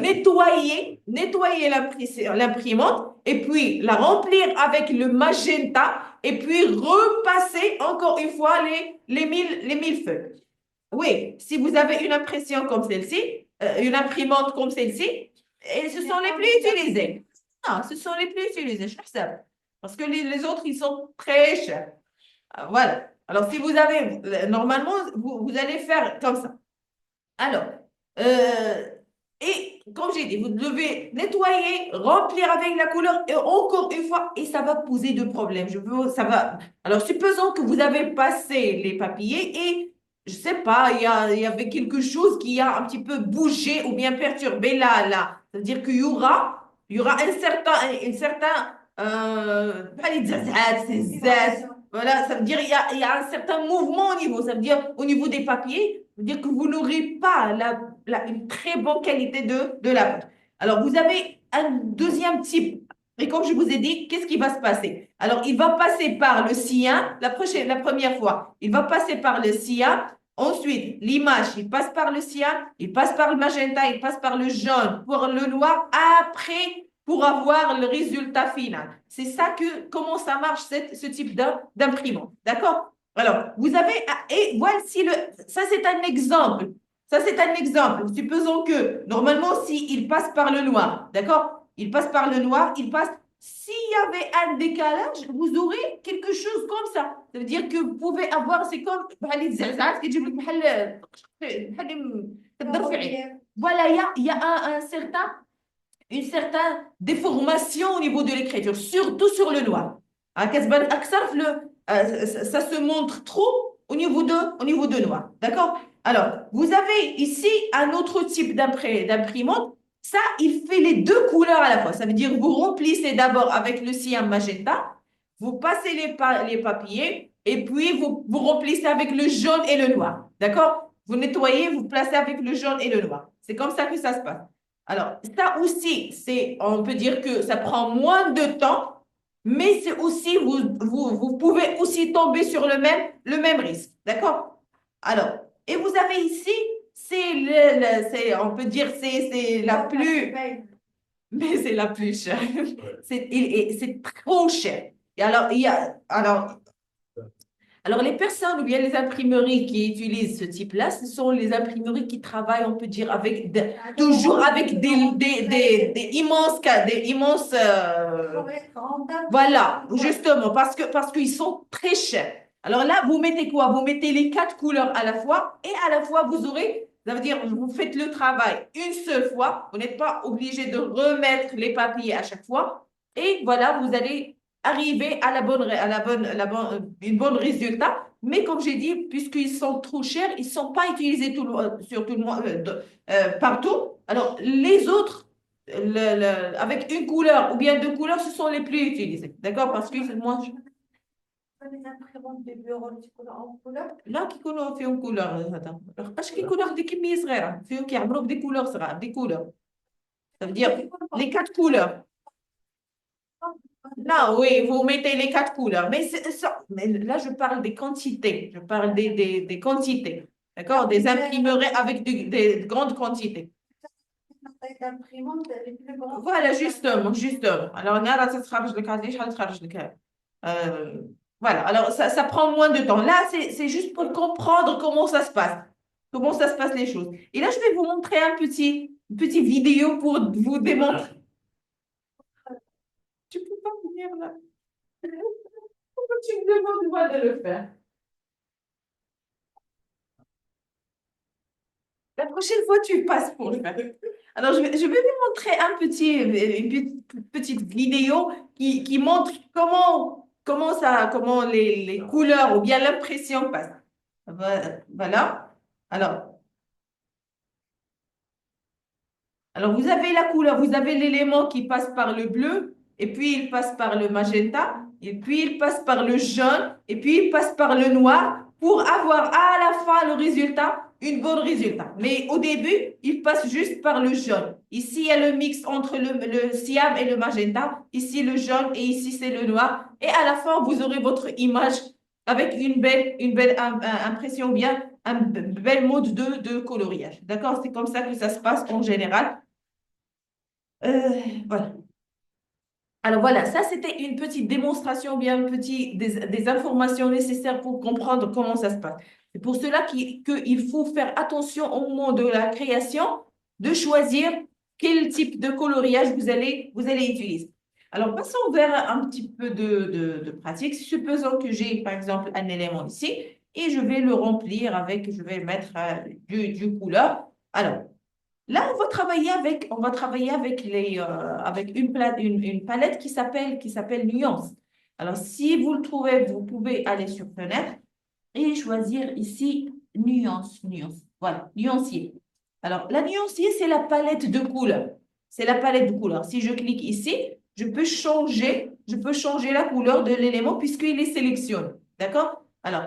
nettoyer l'imprimante et puis la remplir avec le magenta et puis repasser encore une fois les 1000 feuilles. Oui, si vous avez une impression comme celle-ci, une imprimante comme celle-ci, et ce sont les plus utilisées. Non, ce sont les plus utilisées, je sais. Parce que les autres, ils sont très chers. Voilà. Alors, si vous avez, normalement, vous allez faire comme ça. Alors, et comme j'ai dit, vous devez nettoyer, remplir avec la couleur et encore une fois, et ça va poser de problèmes. Ça va. Alors, supposons que vous avez passé les papiers et, je sais pas, il y avait quelque chose qui a un petit peu bougé ou bien perturbé là. Ça veut dire il y aura un certain, pas les zazat, c'est zaz. Voilà, ça veut dire il y a un certain mouvement au niveau. Ça veut dire au niveau des papiers, ça veut dire que vous n'aurez pas une très bonne qualité de la pâte. Alors, vous avez un deuxième type. Et comme je vous ai dit, qu'est-ce qui va se passer? Alors, il va passer par le cyan la première fois. Il va passer par le cyan. Ensuite, l'image, il passe par le cyan, il passe par le magenta, il passe par le jaune pour le noir. Après, pour avoir le résultat final. C'est ça comment ça marche ce type d'imprimante. D'accord? Alors, vous avez, et voici ça c'est un exemple. Ça c'est un exemple. Supposons que, normalement, s'il passe par le noir, d'accord? Il passe par le noir, s'il y avait un décalage, vous aurez quelque chose comme ça. Ça veut dire que vous pouvez avoir, c'est comme, voilà, il y a une certaine déformation au niveau de l'écriture, surtout sur le noir. Ça se montre trop au niveau de noir. D'accord? Alors, vous avez ici un autre type d'imprimante. Ça, il fait les deux couleurs à la fois. Ça veut dire que vous remplissez d'abord avec le cyan magenta, vous passez les papiers et puis vous remplissez avec le jaune et le noir. D'accord? Vous nettoyez, vous placez avec le jaune et le noir. C'est comme ça que ça se passe. Alors, ça aussi, on peut dire que ça prend moins de temps, Mais c'est aussi, vous pouvez aussi tomber sur le même risque. D'accord? Alors, et vous avez ici, on peut dire, c'est la plus, mais c'est la plus chère. Ouais. C'est trop cher. Et alors, alors, les personnes ou bien les imprimeries qui utilisent ce type-là, ce sont les imprimeries qui travaillent, on peut dire, avec toujours avec des immenses, Pour être rentable. voilà, justement, parce qu'ils sont très chers. Alors là, vous mettez quoi? Vous mettez les 4 couleurs à la fois et à la fois, vous aurez, ça veut dire, vous faites le travail une seule fois. Vous n'êtes pas obligé de remettre les papiers à chaque fois. Et voilà, vous allez arriver à une bonne résultat. Mais comme j'ai dit, puisqu'ils sont trop chers, ils ne sont pas utilisés sur tout le monde, partout. Alors, les autres, avec une couleur ou bien 2 couleurs, ce sont les plus utilisés. D'accord? Parce que moi, Les imprimantes de bureau en couleur. لا كيكونوا فيهم كولور هذا لحقاش كيكونوا دي كميه صغيره فيهم كيعملوا بدي كولور صغار دي كولور ça veut dire les 4 couleurs. Là, oui, vous mettez les 4 couleurs. Mais, mais là, je parle des quantités. Je parle des quantités. D'accord? Des imprimeries avec des grandes quantités. L'imprimante, elle est plus grande. Voilà, justement. Alors, là, ça sera, je le casse, je le casse. Voilà, alors ça prend moins de temps. Là, c'est juste pour comprendre comment ça se passe. Comment ça se passe les choses. Et là, je vais vous montrer une petite vidéo pour vous démontrer. Tu peux pas venir là. Pourquoi tu me demandes moi de le faire? La prochaine fois, tu passes pour le faire. Alors, je vais vous montrer une petite vidéo qui montre comment les couleurs ou bien l'impression passe. Voilà. Alors, vous avez la couleur, vous avez l'élément qui passe par le bleu, et puis il passe par le magenta, et puis il passe par le jaune, et puis il passe par le noir pour avoir à la fin le résultat, une bonne résultat. Mais au début, il passe juste par le jaune. Ici, il y a le mix entre le cyan et le magenta. Ici, le jaune et ici, c'est le noir. Et à la fin, vous aurez votre image avec une belle impression, bien un bel mode de coloriage. D'accord? C'est comme ça que ça se passe en général. Voilà. Alors voilà, ça c'était une petite démonstration, bien des informations nécessaires pour comprendre comment ça se passe. C'est pour cela qu'il faut faire attention au moment de la création de choisir quel type de coloriage vous allez utiliser. Alors passons vers un petit peu de pratique. Supposons que j'ai par exemple un élément ici et je vais le remplir je vais mettre du couleur. Alors, là, on va travailler avec une palette qui s'appelle Nuance. Alors, si vous le trouvez, vous pouvez aller sur Fenêtre et choisir ici Nuance. Voilà, nuancier. Alors, la nuancier, c'est la palette de couleurs. C'est la palette de couleurs. Si je clique ici, je peux changer la couleur de l'élément puisqu'il est sélectionné. D'accord? Alors,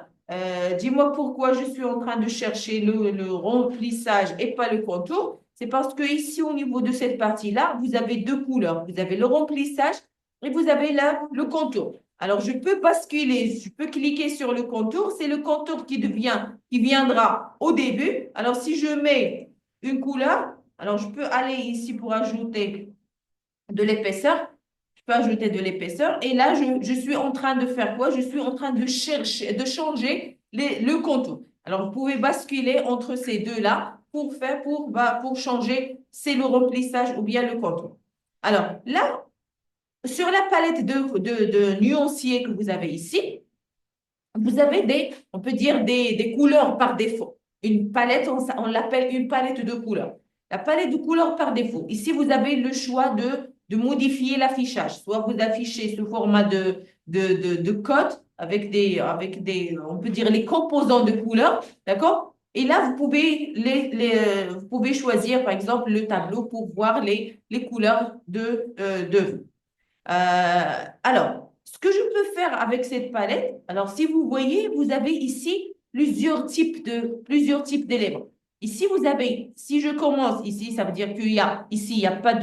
dis-moi pourquoi je suis en train de chercher le remplissage et pas le contour. C'est parce que ici, au niveau de cette partie-là, vous avez 2 couleurs. Vous avez le remplissage et vous avez là le contour. Alors, je peux basculer, je peux cliquer sur le contour. C'est le contour qui viendra au début. Alors, si je mets une couleur, alors je peux aller ici pour ajouter de l'épaisseur. Je peux ajouter de l'épaisseur. Et là, je suis en train de faire quoi? Je suis en train de changer le contour. Alors, vous pouvez basculer entre ces deux-là pour changer, c'est le remplissage ou bien le contour. Alors, là, sur la palette de nuanciers que vous avez ici, vous avez on peut dire des couleurs par défaut. Une palette, on l'appelle une palette de couleurs. La palette de couleurs par défaut. Ici, vous avez le choix de modifier l'affichage. Soit vous affichez sous format de code avec on peut dire les composants de couleurs, d'accord? Et là, vous pouvez choisir, par exemple, le tableau pour voir les couleurs de alors, ce que je peux faire avec cette palette, alors si vous voyez, vous avez ici plusieurs types d'éléments. Ici, vous avez, si je commence ici, ça veut dire qu'il y a, ici, il n'y a pas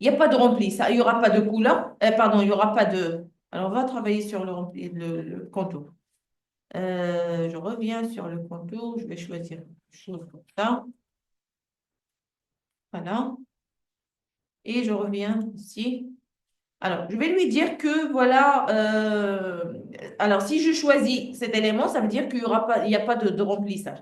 il n'y a pas de rempli, ça, il n'y aura pas de couleur, pardon, il n'y aura pas de... Alors, on va travailler sur le rempli, le contour. Je reviens sur le contour, je vais choisir quelque chose comme ça. Voilà. Et je reviens ici. Alors, je vais lui dire que voilà, alors si je choisis cet élément, ça veut dire qu'il y aura pas, il n'y a pas de remplissage.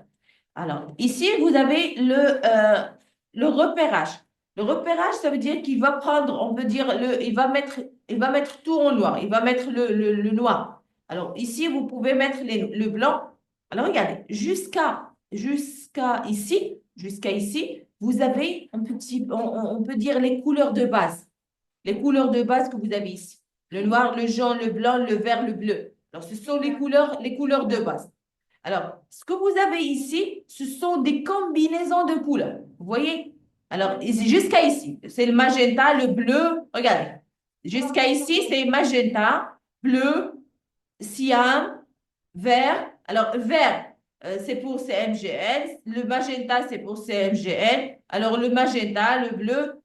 Alors, ici, vous avez le repérage. Le repérage, ça veut dire qu'il va prendre, on peut dire, il va mettre tout en noir. Il va mettre le noir. Alors, ici, vous pouvez mettre le blanc. Alors, regardez, jusqu'à ici, vous avez on peut dire les couleurs de base. Les couleurs de base que vous avez ici. Le noir, le jaune, le blanc, le vert, le bleu. Alors, ce sont les couleurs de base. Alors, ce que vous avez ici, ce sont des combinaisons de couleurs. Vous voyez? Alors, jusqu'à ici, c'est le magenta, le bleu. Regardez. Jusqu'à ici, c'est magenta, bleu, cyan, vert. Alors, vert, c'est pour CMGN. Le magenta, c'est pour CMGN. Alors, le magenta, le bleu,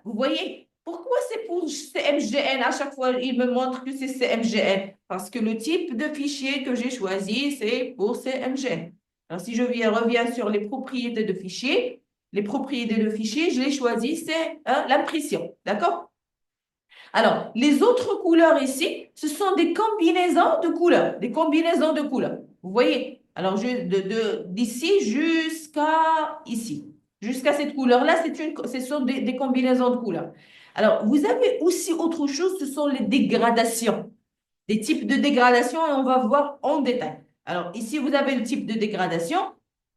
vous voyez? Pourquoi c'est pour CMGN? À chaque fois, il me montre que c'est CMGN. Parce que le type de fichier que j'ai choisi, c'est pour CMGN. Alors, si je reviens sur les propriétés de fichier, les propriétés de fichier, je l'ai choisi, c'est l'impression. D'accord? Alors, les autres couleurs ici, ce sont des combinaisons de couleurs. Des combinaisons de couleurs. Vous voyez? Alors, d'ici jusqu'à ici. Jusqu'à cette couleur-là, ce sont des combinaisons de couleurs. Alors, vous avez aussi autre chose, ce sont les dégradations. Des types de dégradation, et on va voir en détail. Alors, ici, vous avez le type de dégradation.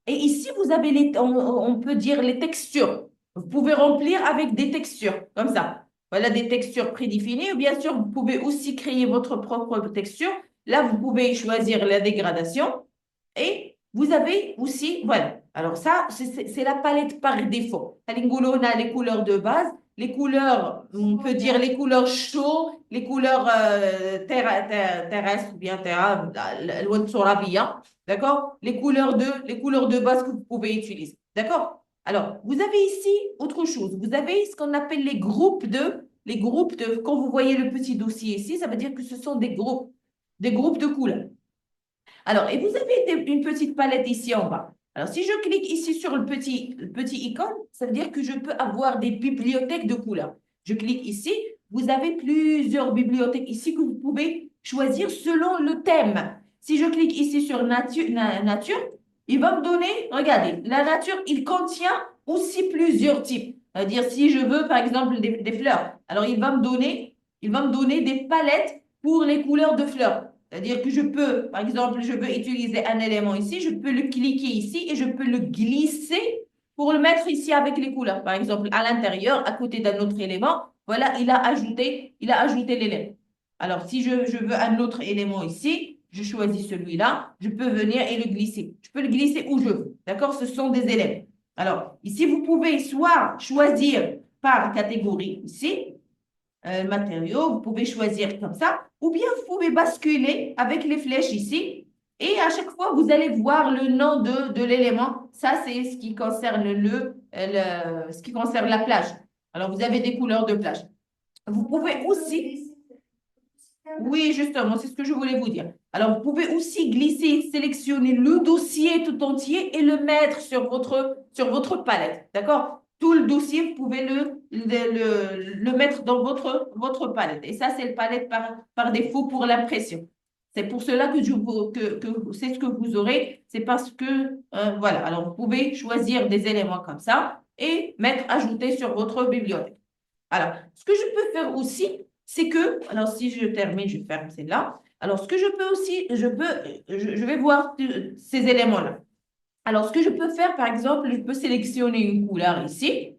Et ici, vous avez on peut dire les textures. Vous pouvez remplir avec des textures, comme ça. Voilà des textures prédéfinies. Bien sûr, vous pouvez aussi créer votre propre texture. Là, vous pouvez choisir la dégradation. Et vous avez aussi, voilà. Alors ça, c'est la palette par défaut. On a les couleurs de base, les couleurs, on peut dire les couleurs chaudes, les couleurs terrestres ou bien terra, d'accord? Les couleurs de base que vous pouvez utiliser, d'accord? Alors, vous avez ici autre chose. Vous avez ce qu'on appelle quand vous voyez le petit dossier ici, ça veut dire que ce sont des groupes de couleurs. Alors, et vous avez une petite palette ici en bas. Alors, si je clique ici sur le petit icône, ça veut dire que je peux avoir des bibliothèques de couleurs. Je clique ici, vous avez plusieurs bibliothèques ici que vous pouvez choisir selon le thème. Si je clique ici sur nature, il va me donner, regardez, la nature, il contient aussi plusieurs types. C'est-à-dire, si je veux, par exemple, des fleurs, alors il va me donner des palettes pour les couleurs de fleurs. C'est-à-dire que je peux, par exemple, je veux utiliser un élément ici, je peux le cliquer ici et je peux le glisser pour le mettre ici avec les couleurs. Par exemple, à l'intérieur, à côté d'un autre élément, voilà, il a ajouté l'élément. Alors, si je veux un autre élément ici, je choisis celui-là, je peux venir et le glisser. Je peux le glisser où je veux. D'accord? Ce sont des éléments. Alors, ici, vous pouvez soit choisir par catégorie ici, matériaux, vous pouvez choisir comme ça, ou bien vous pouvez basculer avec les flèches ici, et à chaque fois, vous allez voir le nom de l'élément. Ça, c'est ce qui concerne ce qui concerne la plage. Alors, vous avez des couleurs de plage. Vous pouvez aussi, oui, justement, c'est ce que je voulais vous dire. Alors, vous pouvez aussi glisser, sélectionner le dossier tout entier et le mettre sur votre palette. D'accord? Tout le dossier, vous pouvez le mettre dans votre palette. Et ça, c'est le palette par défaut pour l'impression. C'est pour cela que c'est ce que vous aurez. C'est parce que, voilà. Alors, vous pouvez choisir des éléments comme ça et ajouter sur votre bibliothèque. Alors, ce que je peux faire aussi, c'est que, alors si je termine, je ferme celle-là. Alors, ce que je peux aussi, je vais voir ces éléments-là. Alors, ce que je peux faire, par exemple, je peux sélectionner une couleur ici,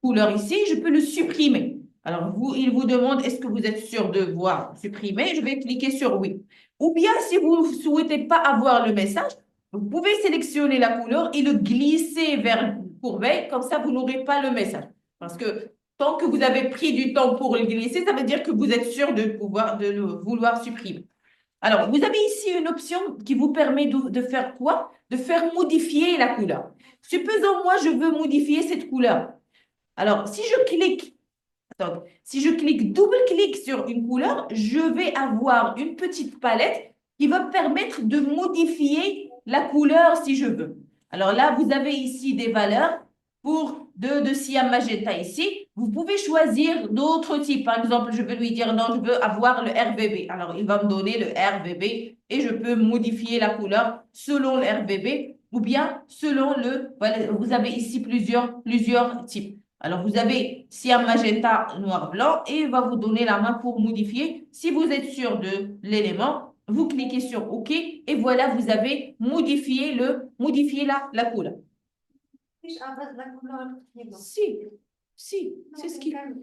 je peux le supprimer. Alors, il vous demande, est-ce que vous êtes sûr de voir supprimer? Je vais cliquer sur oui. Ou bien, si vous ne souhaitez pas avoir le message, vous pouvez sélectionner la couleur et le glisser vers courbet, comme ça, vous n'aurez pas le message. Parce que tant que vous avez pris du temps pour le glisser, ça veut dire que vous êtes sûr de vouloir supprimer. Alors, vous avez ici une option qui vous permet de faire quoi? De faire modifier la couleur. Supposons, moi, je veux modifier cette couleur. Alors, si je clique, Donc, si je clique, double-clique sur une couleur, je vais avoir une petite palette qui va me permettre de modifier la couleur si je veux. Alors là, vous avez ici des valeurs pour de cyan magenta ici. Vous pouvez choisir d'autres types. Par exemple, je veux lui dire non, je veux avoir le RVB. Alors, il va me donner le RVB et je peux modifier la couleur selon le RVB ou bien selon le... Voilà, vous avez ici plusieurs types. Alors, vous avez cyan magenta, noir, blanc et il va vous donner la main pour modifier. Si vous êtes sûr de l'élément, vous cliquez sur OK et voilà, vous avez modifié la couleur. مش أبغى لا كلها تقريبا. Si, c'est ce qui... كان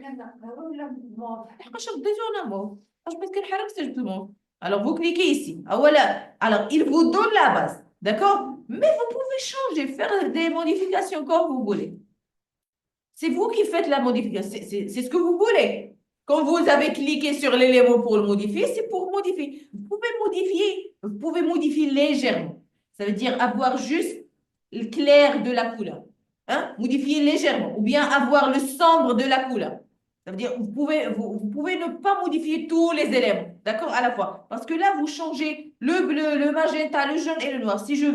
ولا واضح. حقاش رديتو انا مو واش باسكو كنحرك سجلت المو. Alors vous cliquez ici. Ah, voilà. Alors il vous donne la base, d'accord? Mais vous pouvez changer, faire des modifications comme vous voulez. C'est vous qui faites la modification. C'est ce que vous voulez. Quand vous avez cliqué sur l'élément pour le modifier, c'est pour modifier. Vous pouvez modifier légèrement. Ça veut dire avoir juste le clair de la couleur. Hein? Modifier légèrement. Ou bien avoir le sombre de la couleur. Ça veut dire vous pouvez ne pas modifier tous les éléments, d'accord, à la fois. Parce que là, vous changez le bleu, le magenta, le jaune et le noir. Si je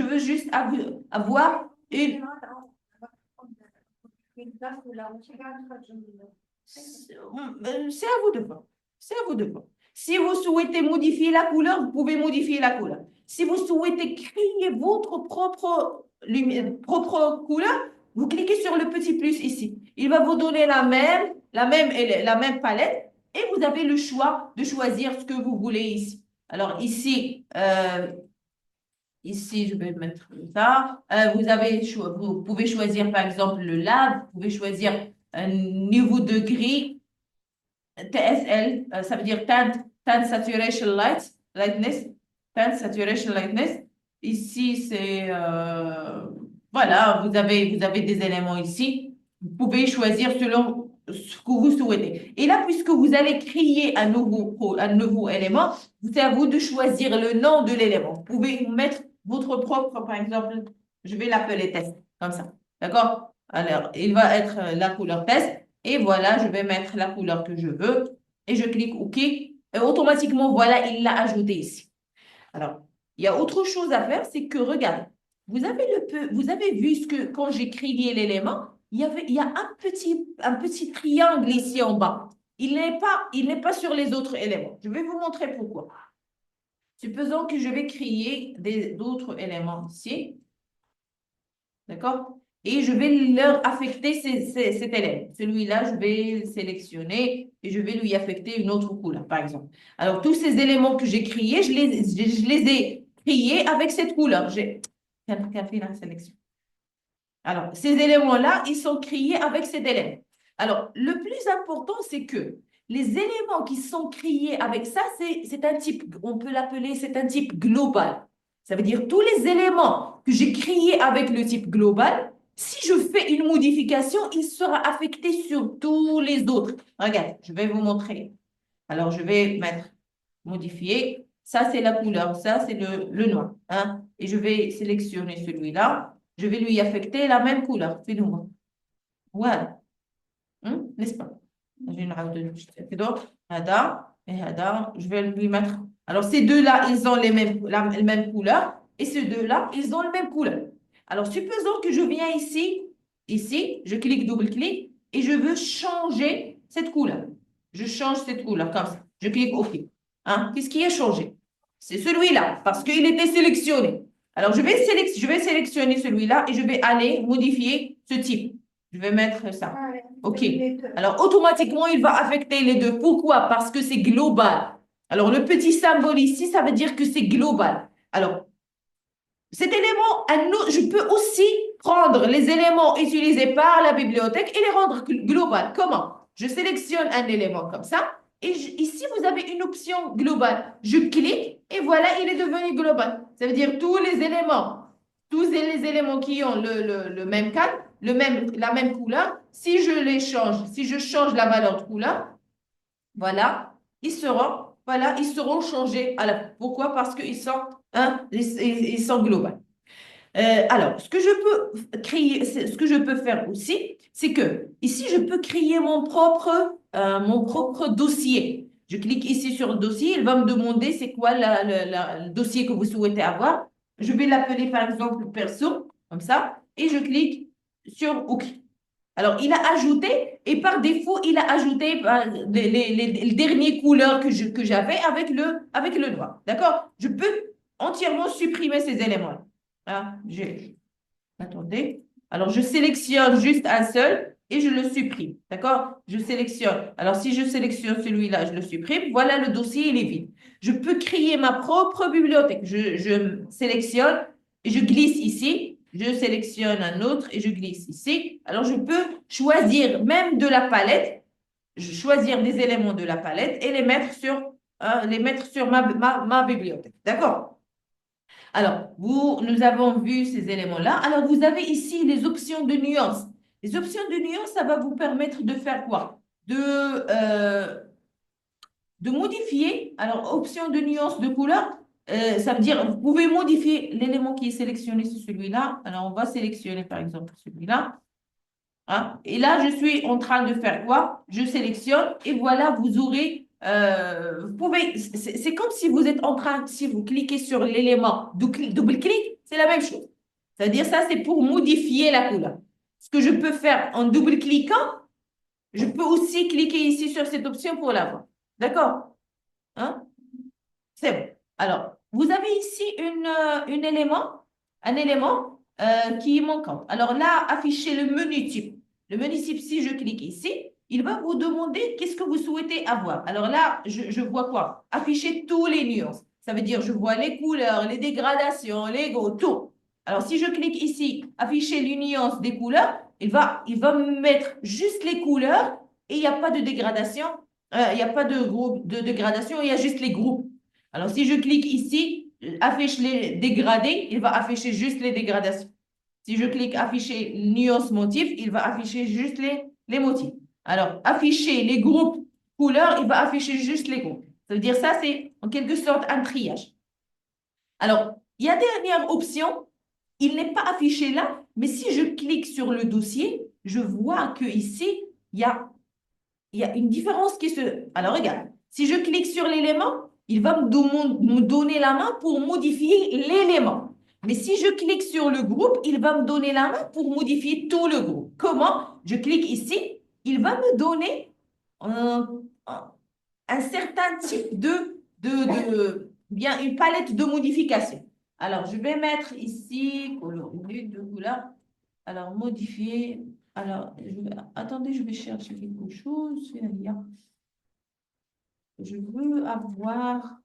veux juste avoir une... C'est à vous de voir. C'est à vous de voir. Si vous souhaitez modifier la couleur, vous pouvez modifier la couleur. Si vous souhaitez créer votre propre couleur, vous cliquez sur le petit plus ici. Il va vous donner la même palette et vous avez le choix de choisir ce que vous voulez ici. Alors ici, ici, je vais mettre ça. Vous pouvez choisir par exemple le lave, vous pouvez choisir un niveau de gris, TSL, ça veut dire Tint Saturation Lightness, Tint Saturation Lightness. Ici, c'est, voilà, vous avez des éléments ici. Vous pouvez choisir selon ce que vous souhaitez. Et là, puisque vous allez créer un nouveau élément, c'est à vous de choisir le nom de l'élément. Vous pouvez mettre votre propre, par exemple, je vais l'appeler test, comme ça. D'accord? Alors, il va être la couleur test. Et voilà, je vais mettre la couleur que je veux. Et je clique OK. Et automatiquement, voilà, il l'a ajouté ici. Alors, il y a autre chose à faire, c'est que, regarde, vous avez vu que quand j'ai créé l'élément, il y a un petit triangle ici en bas. Il n'est pas sur les autres éléments. Je vais vous montrer pourquoi. Supposons que je vais créer d'autres éléments ici. D'accord? Et je vais leur affecter cet élément. Celui-là, je vais le sélectionner et je vais lui affecter une autre couleur, par exemple. Alors, tous ces éléments que j'ai créés, je les ai créés avec cette couleur. J'ai fait la sélection. Alors, ces éléments-là, ils sont créés avec cet élément. Alors, le plus important, c'est que les éléments qui sont créés avec ça, c'est un type, on peut l'appeler, c'est un type global. Ça veut dire tous les éléments que j'ai créés avec le type global, si je fais une modification, il sera affecté sur tous les autres. Regarde, je vais vous montrer. Alors, je vais mettre modifier. Ça, c'est la couleur. Ça, c'est le noir. Hein? Et je vais sélectionner celui-là. Je vais lui affecter la même couleur. C'est noir. Voilà. N'est-ce pas? Je vais lui mettre. Alors, ces deux-là, ils ont la même couleur. Et ces deux-là, ils ont la même couleur. Alors, supposons que je viens ici, je clique, double-clic, et je veux changer cette couleur. Je change cette couleur comme ça. Je clique OK. Hein? Qu'est-ce qui a changé? C'est celui-là, parce qu'il était sélectionné. Alors, je vais sélectionner celui-là et je vais aller modifier ce type. Je vais mettre ça. OK. Alors, automatiquement, il va affecter les deux. Pourquoi? Parce que c'est global. Alors, le petit symbole ici, ça veut dire que c'est global. Alors, cet élément, je peux aussi prendre les éléments utilisés par la bibliothèque et les rendre global. Comment? Je sélectionne un élément comme ça. Et ici, vous avez une option globale. Je clique et voilà, il est devenu global. Ça veut dire tous les éléments qui ont le même cadre, la même couleur, si je change la valeur de couleur, voilà, ils seront changés. Pourquoi? Parce qu'ils sont globaux. Alors, ce que je peux créer, ce que je peux faire aussi, c'est que ici, je peux créer mon propre dossier. Je clique ici sur le dossier, il va me demander c'est quoi le dossier que vous souhaitez avoir. Je vais l'appeler par exemple perso, comme ça, et je clique sur OK. Alors, il a ajouté, et par défaut, il a ajouté les dernières couleurs que j'avais avec le noir. D'accord? Je peux entièrement supprimer ces éléments-là. Ah, attendez. Alors, je sélectionne juste un seul et je le supprime. D'accord? Je sélectionne. Alors, si je sélectionne celui-là, je le supprime. Voilà, le dossier, il est vide. Je peux créer ma propre bibliothèque. Je sélectionne et je glisse ici. Je sélectionne un autre et je glisse ici. Alors, je peux choisir même de la palette, choisir des éléments de la palette et les mettre sur ma bibliothèque. D'accord? Alors, nous avons vu ces éléments-là. Alors, vous avez ici les options de nuance. Les options de nuance, ça va vous permettre de faire quoi? De modifier. Alors, option de nuance de couleur, ça veut dire, vous pouvez modifier l'élément qui est sélectionné, c'est celui-là. Alors, on va sélectionner, par exemple, celui-là. Hein? Et là, je suis en train de faire quoi? Je sélectionne et voilà, vous aurez, vous pouvez, c'est comme si vous êtes en train, si vous cliquez sur l'élément double-clic, c'est la même chose. C'est-à-dire ça, c'est pour modifier la couleur. Ce que je peux faire en double-cliquant, je peux aussi cliquer ici sur cette option pour l'avoir. D'accord? Hein? C'est bon. Alors, vous avez ici un élément qui est manquant. Alors là, afficher le menu type. Le menu type, si je clique ici, il va vous demander qu'est-ce que vous souhaitez avoir. Alors là, je vois quoi? Afficher tous les nuances. Ça veut dire, je vois les couleurs, les dégradations, les gros, tout. Alors, si je clique ici, afficher les nuances des couleurs, il va me mettre juste les couleurs et il n'y a pas de dégradation. Il n'y a pas de groupe de dégradation, il y a juste les groupes. Alors, si je clique ici, affiche les dégradés, il va afficher juste les dégradations. Si je clique afficher nuance motif, il va afficher juste les motifs. Alors, afficher les groupes couleurs, il va afficher juste les groupes. Ça veut dire ça, c'est en quelque sorte un triage. Alors, il y a dernière option, il n'est pas affiché là, mais si je clique sur le dossier, je vois que ici, il y a il y a une différence qui se... Alors, regarde, si je clique sur l'élément, il va me donner la main pour modifier l'élément. Mais si je clique sur le groupe, il va me donner la main pour modifier tout le groupe. Comment? Je clique ici, il va me donner un certain type bien une palette de modifications. Alors, je vais mettre ici, une de couleur. Alors, modifier. Alors, attendez, je vais chercher quelque chose. Je veux avoir.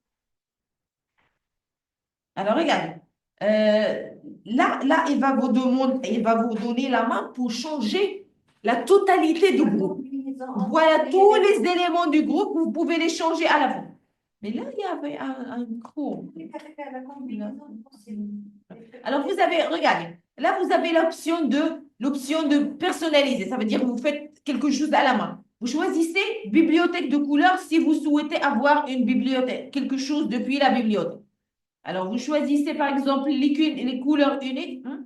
Alors, regardez. Là, il va vous donner la main pour changer la totalité du groupe. Voilà tous les éléments du groupe, vous pouvez les changer à la fin. Mais là, il y avait un gros. Alors, vous avez, regardez, là, vous avez l'option de personnaliser. Ça veut dire que vous faites quelque chose à la main. Vous choisissez bibliothèque de couleurs si vous souhaitez avoir une bibliothèque, quelque chose depuis la bibliothèque. Alors, vous choisissez par exemple les couleurs uniques. Hein?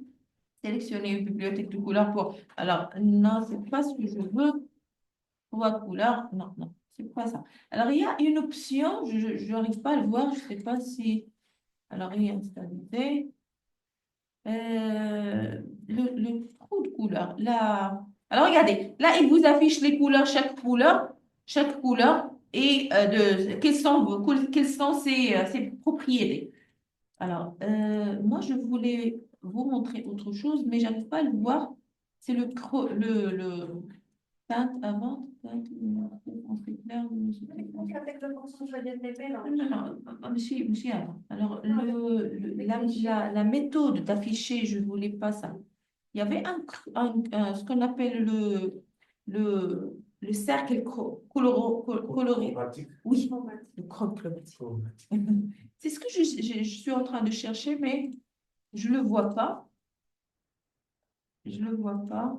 Sélectionnez une bibliothèque de couleurs pour. Alors, non, ce n'est pas ce que je veux. Trois couleurs. Non, non, c'est pas ça. Alors, il y a une option, je n'arrive pas à le voir, je ne sais pas si. Alors, réinstallé. Le trou de couleurs. Là. Alors, regardez, là, il vous affiche les couleurs, chaque couleur et quelles sont ses propriétés. Alors, moi, je voulais vous montrer autre chose, mais je n'arrive pas à le voir. C'est le teinte avant, teinte, entrée claire, non, non, non, monsieur avant. Alors, la méthode d'afficher, je ne voulais pas ça. Il y avait ce qu'on appelle le cercle coloré. Chromatique. Oui, le chromatique. C'est ce que je suis en train de chercher, mais je ne le vois pas. Je ne le vois pas.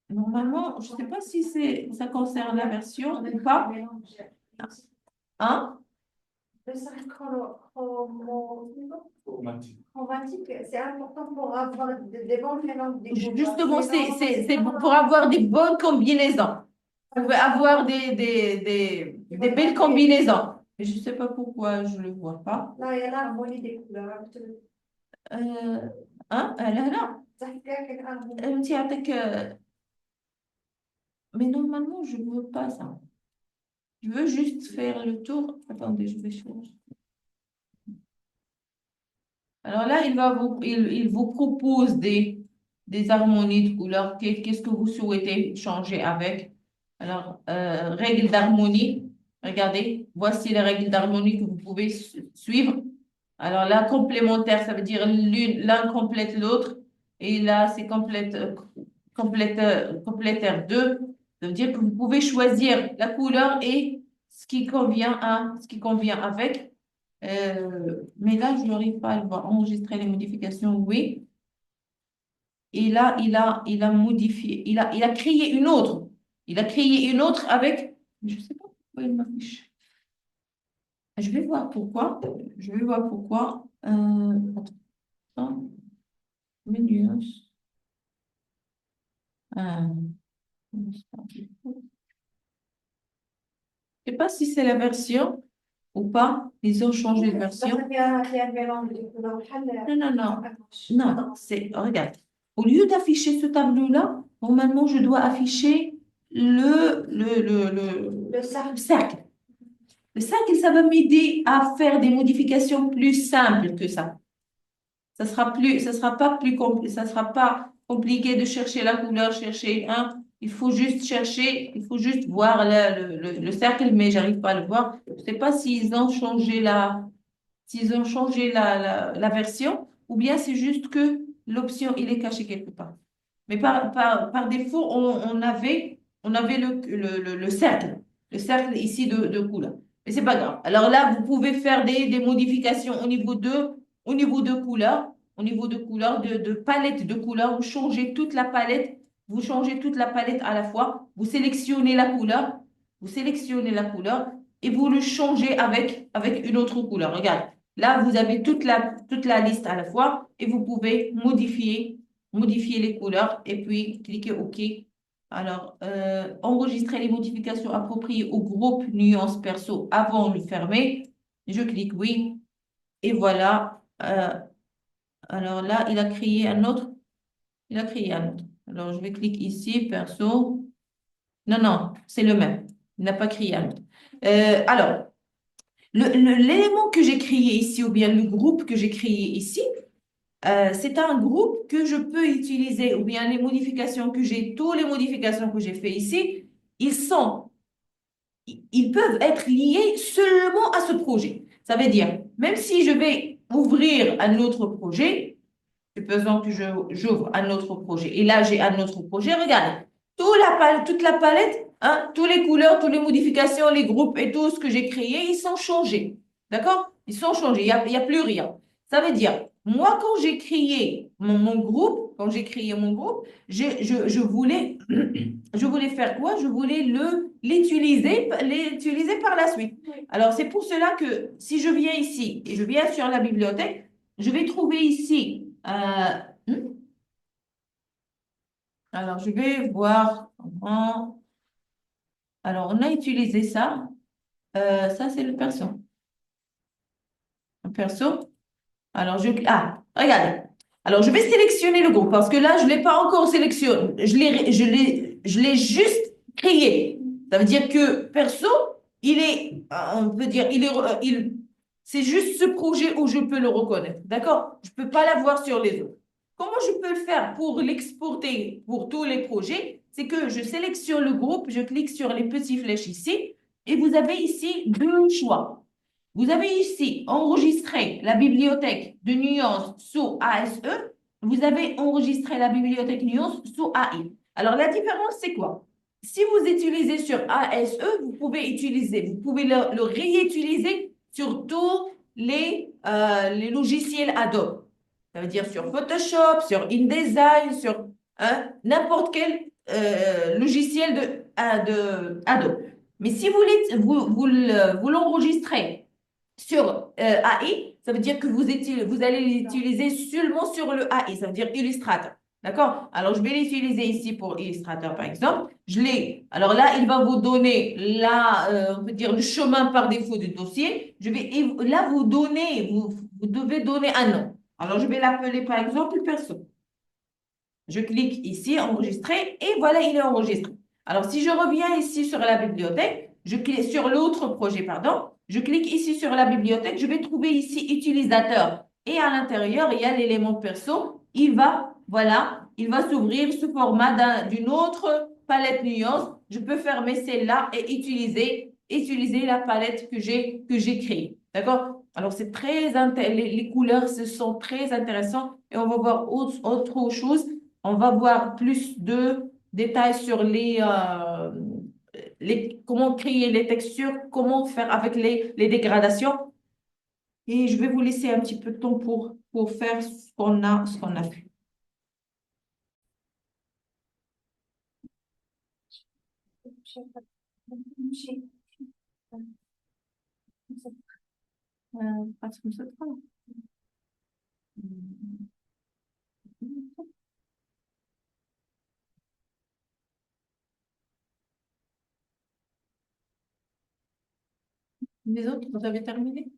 Normalement, je ne sais pas si ça concerne la version ou pas. Hein? Le cercle Chromatique. chromatique, c'est important pour avoir des bons mélanges des couleurs. Justement, c'est Sinon, pour avoir des bonnes combinaisons. Vous pouvez avoir des belles combinaisons. Mais je ne sais pas pourquoi je ne le vois pas. là, il y a l'harmonie des couleurs. Euh, hein? Là, là. Ça fait quelque harmonie. Tiens, mais normalement, je ne veux pas ça. Je veux juste faire le tour. Attendez, je vais changer. Alors là, il vous propose des harmonies de couleurs. Qu'est-ce que vous souhaitez changer avec? Alors, règles d'harmonie. Regardez, voici les règles d'harmonie que vous pouvez suivre. Alors là, complémentaire, ça veut dire l'un complète l'autre. Et là, c'est complétaire 2. Ça veut dire que vous pouvez choisir la couleur et ce qui convient avec. Mais là, je n'arrive pas à le voir. Enregistrer les modifications, oui. Et là, il a modifié, il a créé une autre. Il a créé une autre avec, je ne sais pas pourquoi il m'affiche. Je vais voir pourquoi. Je vais voir pourquoi. Attends, menus. Je ne sais pas si c'est la version ou pas. Ils ont changé de version. Il y a un mélange des couleurs. Non, non, non. Non, c'est, regarde. Au lieu d'afficher ce tableau-là, normalement, je dois afficher Le cercle. cercle. Le cercle, ça va m'aider à faire des modifications plus simples que ça. Ça sera pas ça sera pas compliqué de chercher la couleur, chercher un. Il faut juste chercher, il faut juste voir le cercle, mais j'arrive pas à le voir. Je sais pas s'ils ont changé la version, ou bien c'est juste que l'option, il est caché quelque part. Mais par défaut, on avait le cercle ici de couleur. Mais c'est pas grave. Alors là, vous pouvez faire des modifications au niveau de couleur, au niveau de couleur, de palette de couleurs. Vous changez toute la palette à la fois. Vous sélectionnez la couleur et vous le changez avec une autre couleur. Regarde. Là, vous avez toute la liste à la fois et vous pouvez modifier les couleurs et puis cliquer OK. Alors, enregistrer les modifications appropriées au groupe nuance perso avant de le fermer. Je clique oui. Et voilà. Alors là, il a créé un autre. Il a créé un autre. Alors, je vais cliquer ici, perso. Non, non, c'est le même. Il n'a pas créé un autre. Alors, l'élément que j'ai créé ici, ou bien le groupe que j'ai créé ici, c'est un groupe que je peux utiliser, ou bien les modifications que j'ai, toutes les modifications que j'ai fait ici, ils peuvent être liés seulement à ce projet. Ça veut dire, même si je vais ouvrir un autre projet, supposons que j'ouvre un autre projet, et là j'ai un autre projet, regarde, toute la palette, hein, toutes les couleurs, toutes les modifications, les groupes et tout ce que j'ai créé, ils sont changés. D'accord? Ils sont changés, il y a plus rien. Ça veut dire, moi, quand j'ai créé mon groupe, je voulais, je voulais faire quoi? Je voulais l'utiliser par la suite. Alors, c'est pour cela que si je viens ici et je viens sur la bibliothèque, je vais trouver ici. Alors, je vais voir comment. Alors, on a utilisé ça. Ça, c'est le perso. Le perso. Alors, regardez. Alors, je vais sélectionner le groupe parce que là, je ne l'ai pas encore sélectionné. Je l'ai juste créé. Ça veut dire que perso, on peut dire, c'est juste ce projet où je peux le reconnaître. D'accord? Je ne peux pas l'avoir sur les autres. Comment je peux le faire pour l'exporter pour tous les projets? C'est que je sélectionne le groupe, je clique sur les petites flèches ici et vous avez ici deux choix. Vous avez ici enregistré la bibliothèque de nuances sous ASE. Vous avez enregistré la bibliothèque nuances sous AI. Alors, la différence, c'est quoi? Si vous utilisez sur ASE, vous pouvez le réutiliser sur tous les logiciels Adobe. Ça veut dire sur Photoshop, sur InDesign, sur n'importe quel logiciel de Adobe. Mais si vous l'enregistrez sur AI, ça veut dire que vous allez l'utiliser seulement sur le AI, ça veut dire Illustrator. D'accord? Alors, je vais l'utiliser ici pour Illustrator, par exemple. Je l'ai. Alors là, il va vous donner on peut dire le chemin par défaut du dossier. Là, vous devez donner un nom. Alors, je vais l'appeler, par exemple, perso. Je clique ici, enregistrer, et voilà, il est enregistré. Alors, si je reviens ici sur la bibliothèque, je clique sur l'autre projet, pardon, je clique ici sur la bibliothèque, je vais trouver ici utilisateur. Et à l'intérieur, il y a l'élément perso. Voilà, il va s'ouvrir sous format d'une autre palette nuance. Je peux fermer celle-là et utiliser la palette que j'ai créée. D'accord? Alors, c'est les couleurs, ce sont très intéressants et on va voir autre chose. On va voir plus de détails sur comment créer les textures, comment faire avec les dégradations. Et je vais vous laisser un petit peu de temps pour faire ce qu'on a fait. Parce que ça prend. Les autres, vous avez terminé?